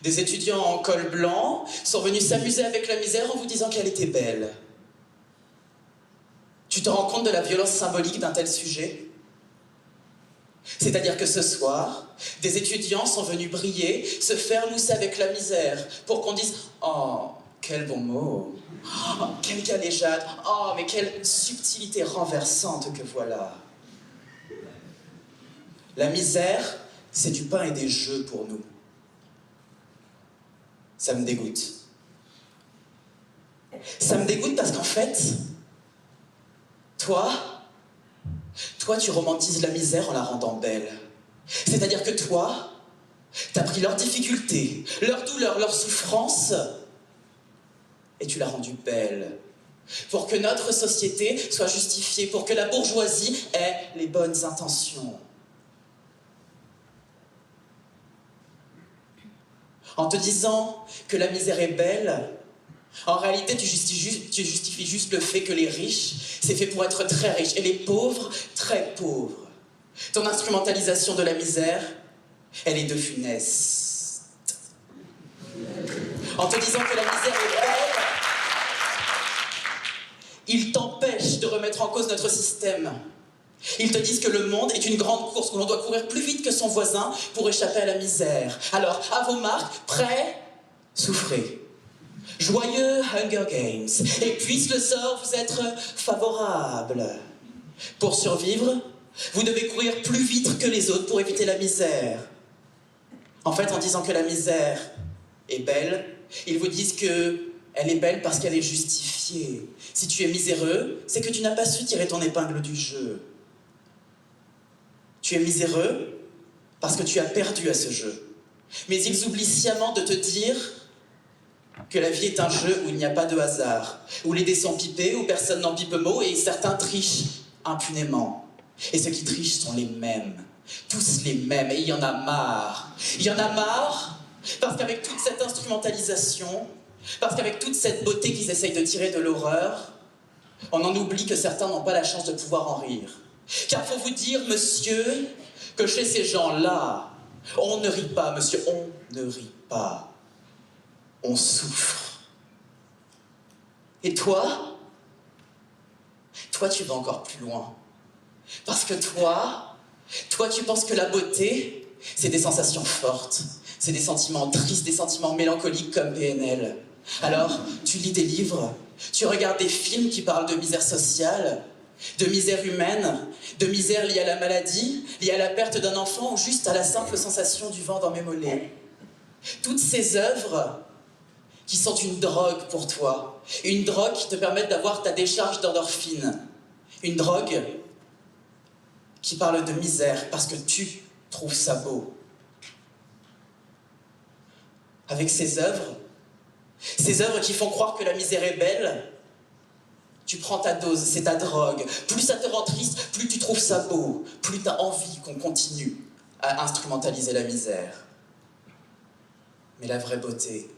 des étudiants en col blanc sont venus s'amuser avec la misère en vous disant qu'elle était belle. Tu te rends compte de la violence symbolique d'un tel sujet? C'est-à-dire que ce soir, des étudiants sont venus briller, se faire mousser avec la misère, pour qu'on dise « Oh, quel bon mot! Oh, quelle galéjade! Oh, mais quelle subtilité renversante que voilà !» La misère, c'est du pain et des jeux pour nous. Ça me dégoûte. Ça me dégoûte parce qu'en fait, toi, tu romantises la misère en la rendant belle. C'est-à-dire que toi, t'as pris leurs difficultés, leurs douleurs, leurs souffrances, et tu l'as rendue belle. Pour que notre société soit justifiée, pour que la bourgeoisie ait les bonnes intentions. En te disant que la misère est belle, en réalité, tu justifies juste le fait que les riches, c'est fait pour être très riches, et les pauvres, très pauvres. Ton instrumentalisation de la misère, elle est de funeste. En te disant que la misère est belle, ils t'empêchent de remettre en cause notre système. Ils te disent que le monde est une grande course où l'on doit courir plus vite que son voisin pour échapper à la misère. Alors, à vos marques, prêts, souffrez. Joyeux Hunger Games. Et puisse le sort vous être favorable. Pour survivre, vous devez courir plus vite que les autres pour éviter la misère. En fait, en disant que la misère est belle, ils vous disent que elle est belle parce qu'elle est justifiée. Si tu es miséreux, c'est que tu n'as pas su tirer ton épingle du jeu. Tu es miséreux parce que tu as perdu à ce jeu. Mais ils oublient sciemment de te dire que la vie est un jeu où il n'y a pas de hasard, où les dés sont pipés, où personne n'en pipe mot, et certains trichent impunément. Et ceux qui trichent sont les mêmes, tous les mêmes, et il y en a marre. Il y en a marre parce qu'avec toute cette instrumentalisation, parce qu'avec toute cette beauté qu'ils essayent de tirer de l'horreur, on en oublie que certains n'ont pas la chance de pouvoir en rire. Car faut vous dire, monsieur, que chez ces gens-là, on ne rit pas, monsieur, on ne rit pas. On souffre. Et toi, tu vas encore plus loin. Parce que toi, tu penses que la beauté, c'est des sensations fortes, c'est des sentiments tristes, des sentiments mélancoliques comme PNL. Alors, tu lis des livres, tu regardes des films qui parlent de misère sociale, de misère humaine, de misère liée à la maladie, liée à la perte d'un enfant ou juste à la simple sensation du vent dans mes mollets. Toutes ces œuvres qui sont une drogue pour toi, une drogue qui te permet d'avoir ta décharge d'endorphine, une drogue qui parle de misère parce que tu trouves ça beau. Avec ces œuvres qui font croire que la misère est belle, tu prends ta dose, c'est ta drogue. Plus ça te rend triste, plus tu trouves ça beau, plus tu as envie qu'on continue à instrumentaliser la misère. Mais la vraie beauté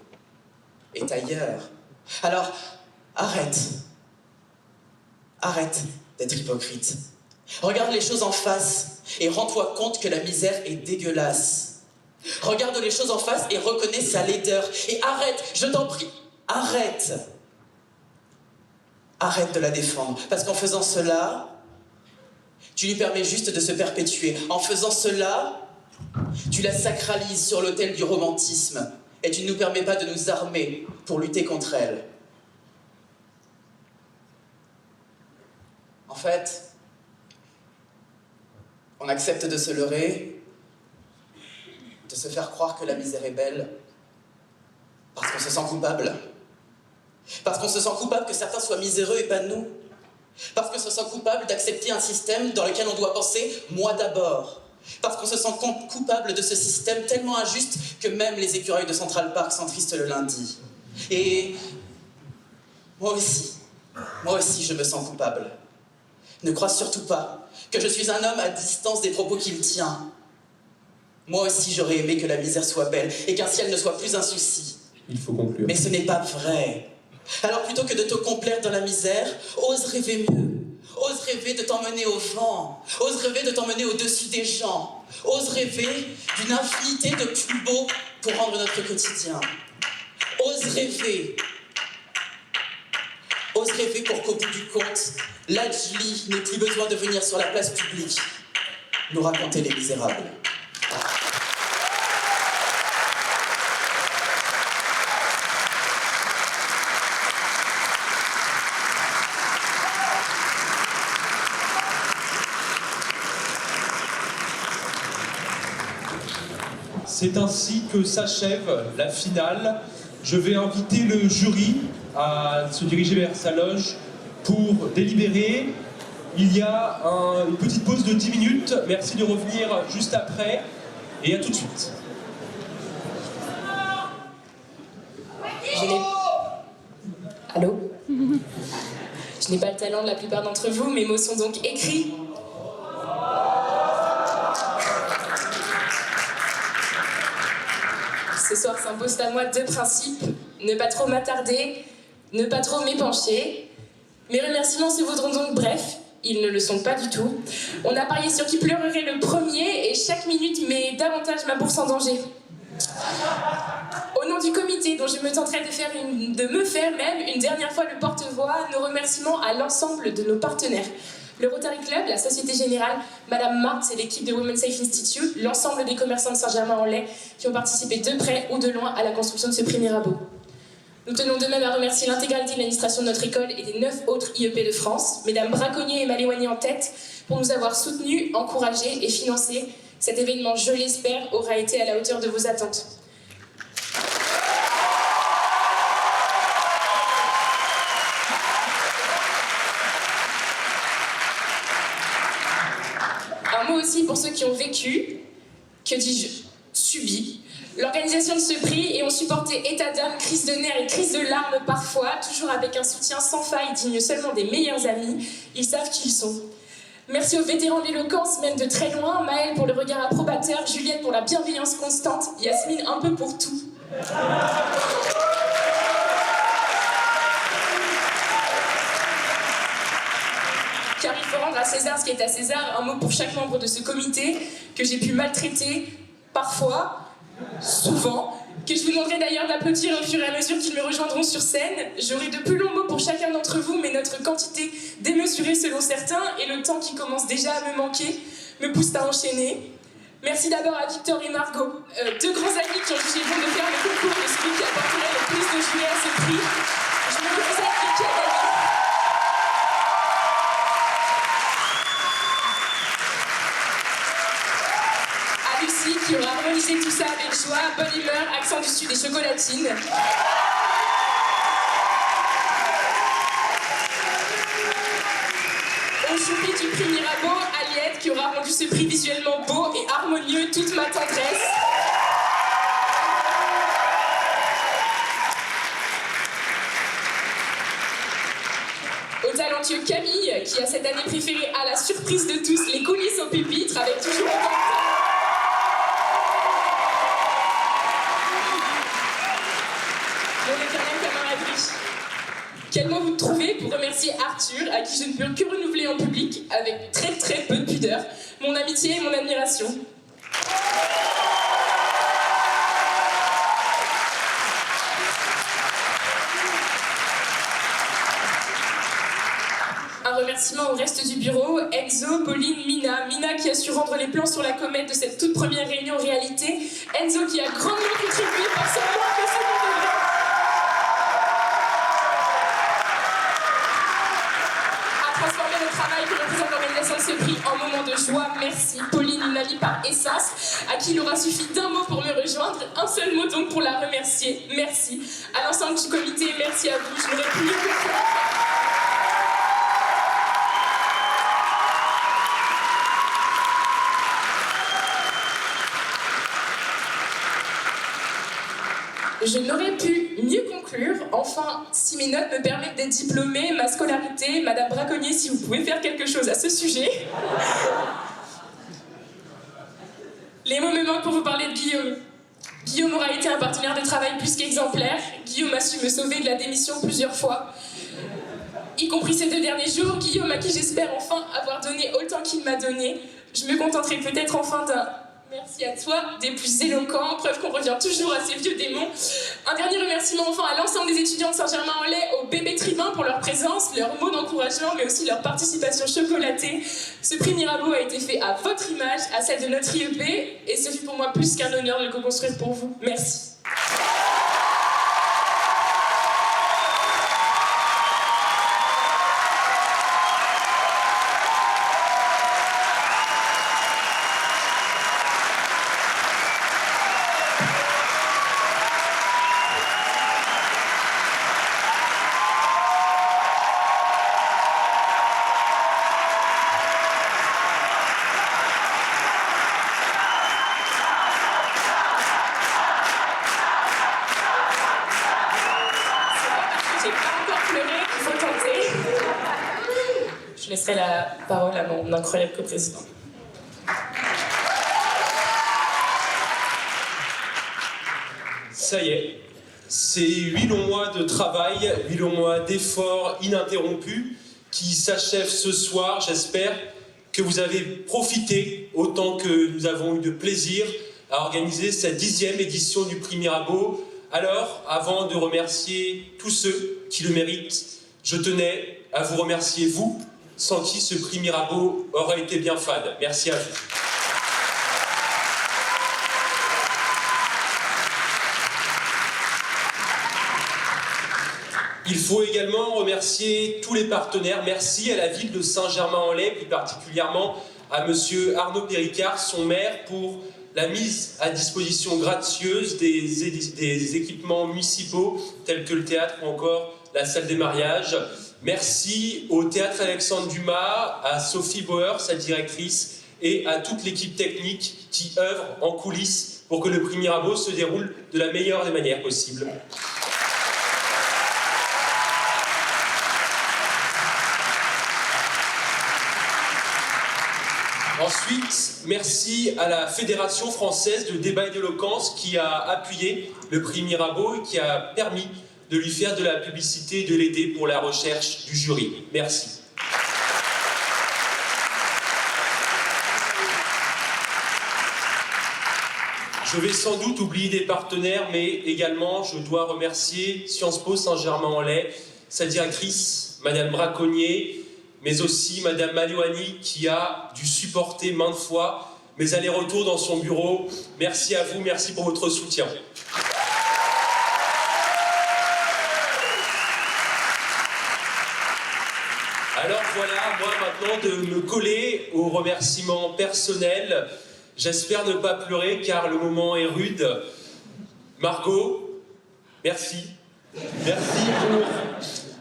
est ailleurs. Alors, arrête d'être hypocrite. Regarde les choses en face et rends-toi compte que la misère est dégueulasse. Regarde les choses en face et reconnais sa laideur. Et arrête, je t'en prie, arrête de la défendre. Parce qu'en faisant cela, tu lui permets juste de se perpétuer. En faisant cela, tu la sacralises sur l'autel du romantisme. Et tu ne nous permets pas de nous armer pour lutter contre elle. En fait, on accepte de se leurrer, de se faire croire que la misère est belle, parce qu'on se sent coupable. Parce qu'on se sent coupable que certains soient miséreux et pas nous. Parce qu'on se sent coupable d'accepter un système dans lequel on doit penser « moi d'abord ». Parce qu'on se sent coupable de ce système tellement injuste que même les écureuils de Central Park sont tristes le lundi. Et moi aussi je me sens coupable. Ne crois surtout pas que je suis un homme à distance des propos qu'il tient. Moi aussi j'aurais aimé que la misère soit belle et qu'un ciel ne soit plus un souci. Il faut conclure. Mais ce n'est pas vrai. Alors plutôt que de te complaire dans la misère, ose rêver mieux. Ose rêver de t'emmener au vent. Ose rêver de t'emmener au-dessus des gens. Ose rêver d'une infinité de plus beaux pour rendre notre quotidien. Ose rêver. Ose rêver pour qu'au bout du compte, Lajli n'ait plus besoin de venir sur la place publique nous raconter les misérables. C'est ainsi que s'achève la finale. Je vais inviter le jury à se diriger vers sa loge pour délibérer. Il y a une petite pause de 10 minutes. Merci de revenir juste après. Et à tout de suite. Allô ? Je n'ai pas le talent de la plupart d'entre vous, mes mots sont donc écrits. Ce soir s'imposent à moi deux principes, ne pas trop m'attarder, ne pas trop m'épancher. Mes remerciements se vaudront donc brefs, ils ne le sont pas du tout. On a parié sur qui pleurerait le premier et chaque minute met davantage ma bourse en danger. Au nom du comité dont je me tenterai de me faire même une dernière fois le porte-voix, nos remerciements à l'ensemble de nos partenaires. Le Rotary Club, la Société Générale, Madame Martz et l'équipe de Women's Safe Institute, l'ensemble des commerçants de Saint-Germain-en-Laye qui ont participé de près ou de loin à la construction de ce premier abo. Nous tenons de même à remercier l'intégralité de l'administration de notre école et des 9 autres IEP de France, Mesdames Braconnier et Maléwani en tête, pour nous avoir soutenus, encouragés et financés. Cet événement, je l'espère, aura été à la hauteur de vos attentes. Un mot aussi pour ceux qui ont vécu, que dis-je, subi, l'organisation de ce prix et ont supporté état d'âme, crise de nerfs et crise de larmes parfois, toujours avec un soutien sans faille digne seulement des meilleurs amis. Ils savent qui ils sont. Merci aux vétérans de l'éloquence, même de très loin, Maëlle pour le regard approbateur, Juliette pour la bienveillance constante, Yasmine un peu pour tout. Car il faut rendre à César ce qui est à César, un mot pour chaque membre de ce comité que j'ai pu maltraiter, parfois, souvent, que je vous demanderai d'ailleurs d'applaudir au fur et à mesure qu'ils me rejoindront sur scène. J'aurai de plus longs mots pour chacun d'entre vous, mais notre quantité démesurée selon certains et le temps qui commence déjà à me manquer me pousse à enchaîner. Merci d'abord à Victor et Margot, deux grands amis qui ont jugé bon de faire le concours de celui qui apporterait le plus de jurés à ce prix. Je me représente qui a gagné. À Lucie qui aura harmonisé tout ça avec joie, bonne humeur, accent du sud et chocolatine. Au choupi du prix Mirabeau, Aliette qui aura rendu ce prix visuellement beau et harmonieux, toute ma tendresse. Au talentueux Camille qui a cette année préféré à la surprise de tous les coulisses au pupitre avec toujours autant de talent. Mon éternel camaraderie. Quel mot vous trouvez pour remercier Arthur, à qui je ne peux que renouveler en public, avec très peu de pudeur, mon amitié et mon admiration. Un remerciement au reste du bureau, Enzo, Pauline, Mina. Mina qui a su rendre les plans sur la comète de cette toute première réunion réalité. Enzo qui a grandement contribué par son manque de second degré. Transformer le travail que représente l'organisation de ce prix en moment de joie. Merci. Pauline, une amie par essence, à qui il aura suffi d'un mot pour me rejoindre. Un seul mot donc pour la remercier. Merci. À l'ensemble du comité, merci à vous. Je n'aurais plus que faire. Je n'aurais pu mieux conclure. Enfin, si mes notes me permettent d'être diplômée, ma scolarité, Madame Braconnier, si vous pouvez faire quelque chose à ce sujet. Les mots me manquent pour vous parler de Guillaume. Guillaume aura été un partenaire de travail plus qu'exemplaire. Guillaume a su me sauver de la démission plusieurs fois. Y compris ces 2 derniers jours, Guillaume à qui j'espère enfin avoir donné autant qu'il m'a donné. Je me contenterai peut-être enfin d'un merci à toi, des plus éloquents, preuve qu'on revient toujours à ces vieux démons. Un dernier remerciement enfin à l'ensemble des étudiants de Saint-Germain-en-Laye, aux bébés tribuns pour leur présence, leurs mots d'encouragement, mais aussi leur participation chocolatée. Ce prix Mirabeau a été fait à votre image, à celle de notre IEP, et ce fut pour moi plus qu'un honneur de le co-construire pour vous. Merci. Je laisserai la parole à mon incroyable coprésident. Ça y est, c'est 8 longs mois de travail, 8 longs mois d'efforts ininterrompus qui s'achèvent ce soir. J'espère que vous avez profité autant que nous avons eu de plaisir à organiser cette 10e édition du prix Mirabeau. Alors, avant de remercier tous ceux qui le méritent, je tenais à vous remercier, vous, sans qui ce prix Mirabeau aurait été bien fade. Merci à vous. Il faut également remercier tous les partenaires. Merci à la ville de Saint-Germain-en-Laye, plus particulièrement à monsieur Arnaud Péricard, son maire, pour la mise à disposition gracieuse des équipements municipaux tels que le théâtre ou encore la salle des mariages. Merci au Théâtre Alexandre Dumas, à Sophie Bauer, sa directrice, et à toute l'équipe technique qui œuvre en coulisses pour que le prix Mirabeau se déroule de la meilleure des manières possibles. Ensuite, merci à la Fédération française de débat et d'éloquence qui a appuyé le prix Mirabeau et qui a permis de lui faire de la publicité et de l'aider pour la recherche du jury. Merci. Je vais sans doute oublier des partenaires, mais également je dois remercier Sciences Po Saint-Germain-en-Laye, sa directrice, Madame Braconnier, mais aussi Madame Malouani qui a dû supporter maintes fois mes allers-retours dans son bureau. Merci à vous, merci pour votre soutien. Alors voilà, moi maintenant de me coller aux remerciements personnels. J'espère ne pas pleurer car le moment est rude. Margot, merci. Merci pour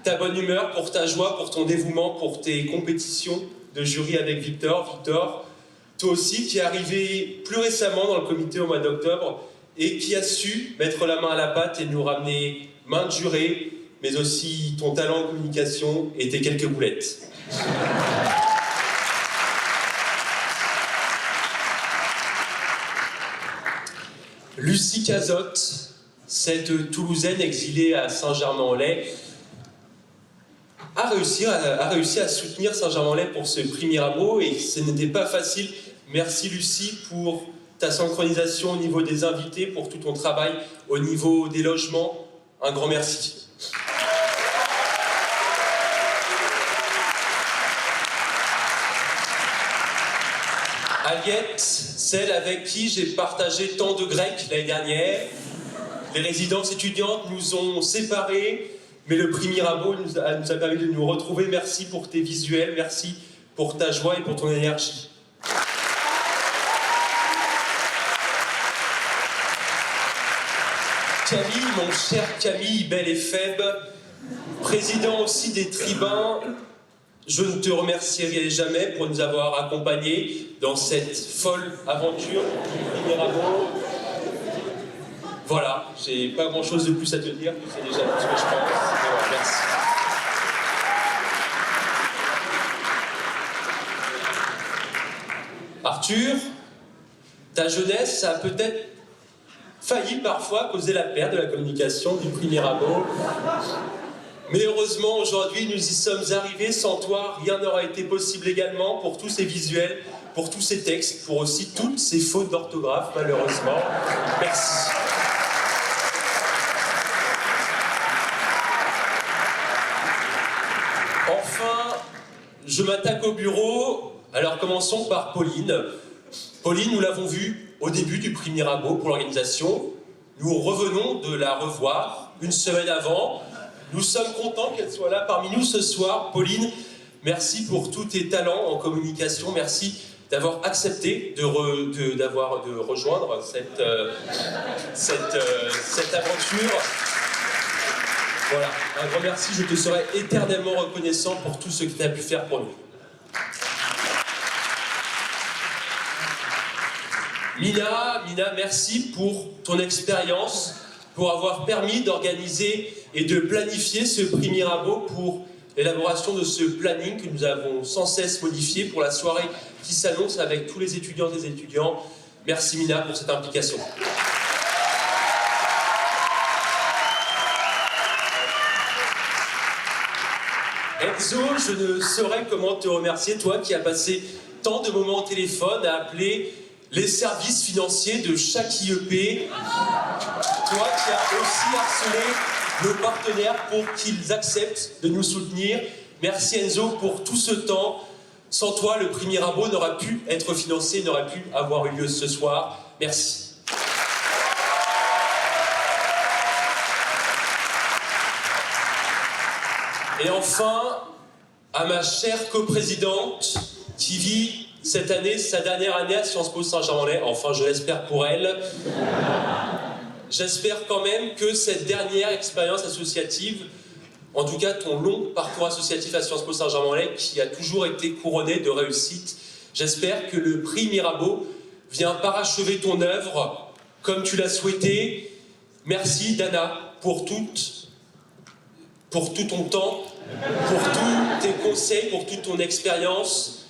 ta bonne humeur, pour ta joie, pour ton dévouement, pour tes compétitions de jury avec Victor. Victor, toi aussi qui es arrivé plus récemment dans le comité au mois d'octobre et qui a su mettre la main à la pâte et nous ramener main de juré, mais aussi ton talent en communication et tes quelques boulettes. Lucie Cazotte, cette Toulousaine exilée à Saint-Germain-en-Laye, a réussi à soutenir Saint-Germain-en-Laye pour ce prix Mirabeau et ce n'était pas facile. Merci Lucie pour ta synchronisation au niveau des invités, pour tout ton travail au niveau des logements. Un grand merci. Aliette, celle avec qui j'ai partagé tant de grec l'année dernière. Les résidences étudiantes nous ont séparés, mais le prix Mirabeau nous a permis de nous retrouver. Merci pour tes visuels, merci pour ta joie et pour ton énergie. Camille, mon cher Camille, belle et faible, président aussi des tribuns, je ne te remercierai jamais pour nous avoir accompagnés dans cette folle aventure du Mirabeau. Voilà, j'ai pas grand chose de plus à te dire, tu sais déjà tout ce que je pense. Voilà, merci. Arthur, ta jeunesse a peut-être failli parfois causer la perte de la communication du prix Mirabeau. Mais heureusement, aujourd'hui, nous y sommes arrivés. Sans toi, rien n'aurait été possible également pour tous ces visuels, pour tous ces textes, pour aussi toutes ces fautes d'orthographe, malheureusement. Merci. Enfin, je m'attaque au bureau. Alors commençons par Pauline. Pauline, nous l'avons vue au début du prix Mirabeau pour l'organisation. Nous revenons de la revoir une semaine avant. Nous sommes contents qu'elle soit là parmi nous ce soir. Pauline, merci pour tous tes talents en communication. Merci d'avoir accepté de rejoindre cette aventure. Voilà, un grand merci. Je te serai éternellement reconnaissant pour tout ce que tu as pu faire pour nous. Mina, merci pour ton expérience, pour avoir permis d'organiser et de planifier ce prix Mirabeau pour l'élaboration de ce planning que nous avons sans cesse modifié pour la soirée qui s'annonce avec tous les étudiantes et étudiants. Merci Mina pour cette implication. Enzo, je ne saurais comment te remercier, toi qui as passé tant de moments au téléphone à appeler les services financiers de chaque IEP. Toi qui as aussi harcelé nos partenaires pour qu'ils acceptent de nous soutenir. Merci Enzo pour tout ce temps. Sans toi, le prix Mirabeau n'aurait pu être financé, n'aurait pu avoir eu lieu ce soir. Merci. Et enfin, à ma chère coprésidente qui vit cette année, sa dernière année à Sciences Po Saint-Germain-en-Laye, enfin je l'espère pour elle. J'espère quand même que cette dernière expérience associative, en tout cas ton long parcours associatif à Sciences Po Saint-Germain-en-Laye, qui a toujours été couronné de réussite, j'espère que le prix Mirabeau vient parachever ton œuvre comme tu l'as souhaité. Merci Dana pour tout ton temps, pour tous tes conseils, pour toute ton expérience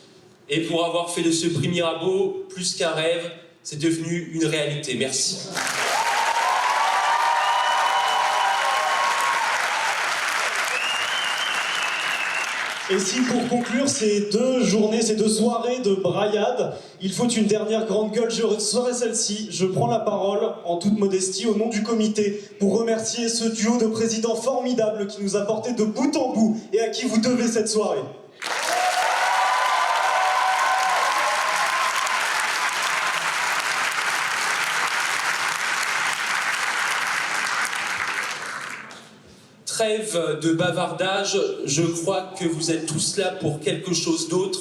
et pour avoir fait de ce prix Mirabeau plus qu'un rêve, c'est devenu une réalité. Merci. Et si pour conclure ces deux journées, ces deux soirées de braillade, il faut une dernière grande gueule, je serai celle-ci. Je prends la parole en toute modestie au nom du comité pour remercier ce duo de présidents formidables qui nous a portés de bout en bout et à qui vous devez cette soirée. trêve de bavardage, je crois que vous êtes tous là pour quelque chose d'autre.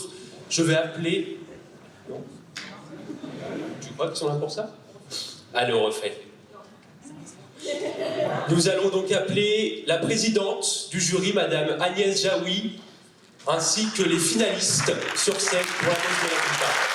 Je vais appeler... Non. Tu crois qu'ils sont là pour ça? Allez, on refait. Nous allons donc appeler la présidente du jury, Madame Agnès Jaoui, ainsi que les finalistes sur scène pour la noce de la plupart.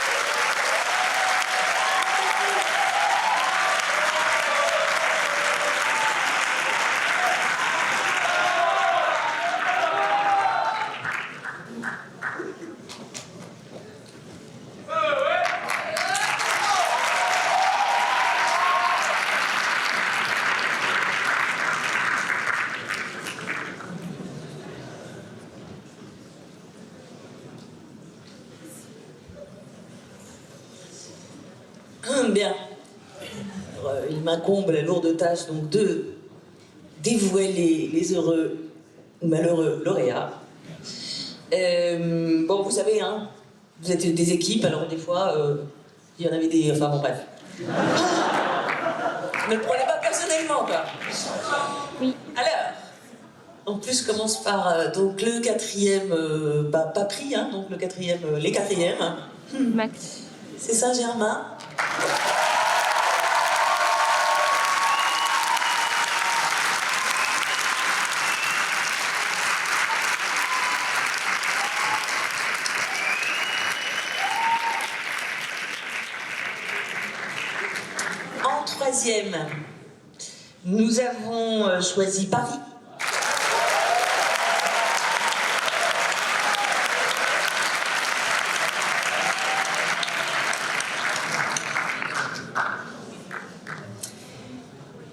Bien. Alors, il m'incombe la lourde tâche donc de dévouer les heureux ou malheureux lauréats. Bon, vous savez, hein, vous êtes des équipes, alors des fois, il y en avait des... Enfin bon, bref. Ne le prenez pas personnellement, quoi. Oui. Alors, en plus, je commence par donc le quatrième, pas prix, hein, donc le quatrième, les quatrièmes. Hein. Max. C'est Saint-Germain. En troisième, nous avons choisi Paris.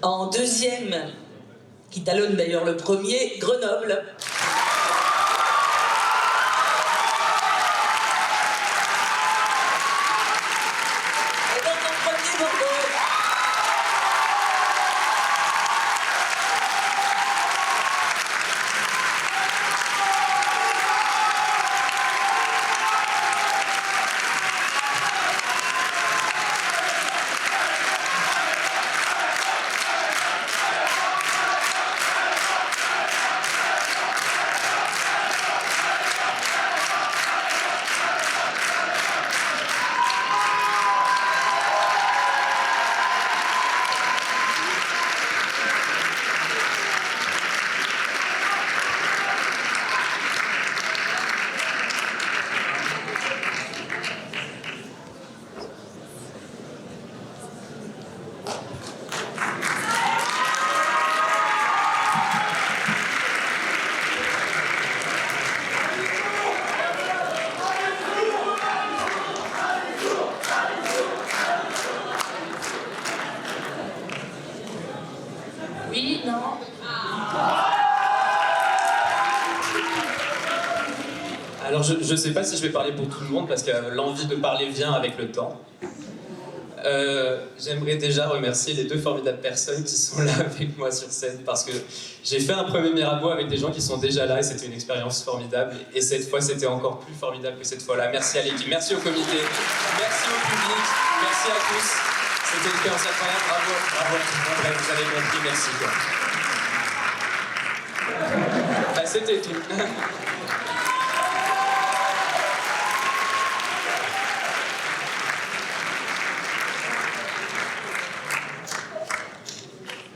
En deuxième, qui talonne d'ailleurs le premier, Grenoble. Et donc en premier, Bordeaux. Oui, non. Alors je ne sais pas si je vais parler pour tout le monde parce que l'envie de parler vient avec le temps. J'aimerais déjà remercier les deux formidables personnes qui sont là avec moi sur scène parce que j'ai fait un premier Mirabeau avec des gens qui sont déjà là et c'était une expérience formidable et cette fois c'était encore plus formidable que cette fois-là. Merci à l'équipe, merci au comité, merci au public, merci à tous. C'était une expérience incroyable, bravo, bravo. Bref, vous avez compris, merci. Bah, c'était tout.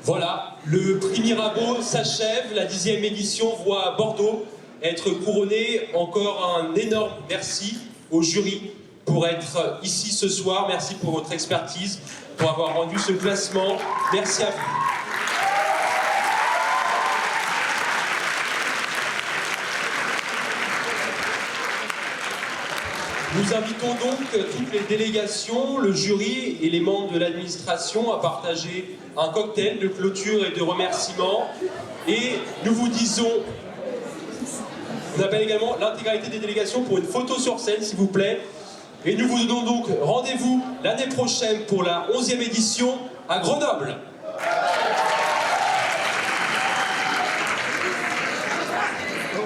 Voilà, le prix Mirabeau s'achève, la 10e édition voit Bordeaux être couronné. Encore un énorme merci au jury pour être ici ce soir. Merci pour votre expertise, pour avoir rendu ce classement. Merci à vous. Nous invitons donc toutes les délégations, le jury et les membres de l'administration à partager un cocktail de clôture et de remerciements. Et nous vous disons, on appelle également l'intégralité des délégations pour une photo sur scène, s'il vous plaît. Et nous vous donnons donc rendez-vous l'année prochaine pour la 11e édition à Grenoble. Oh,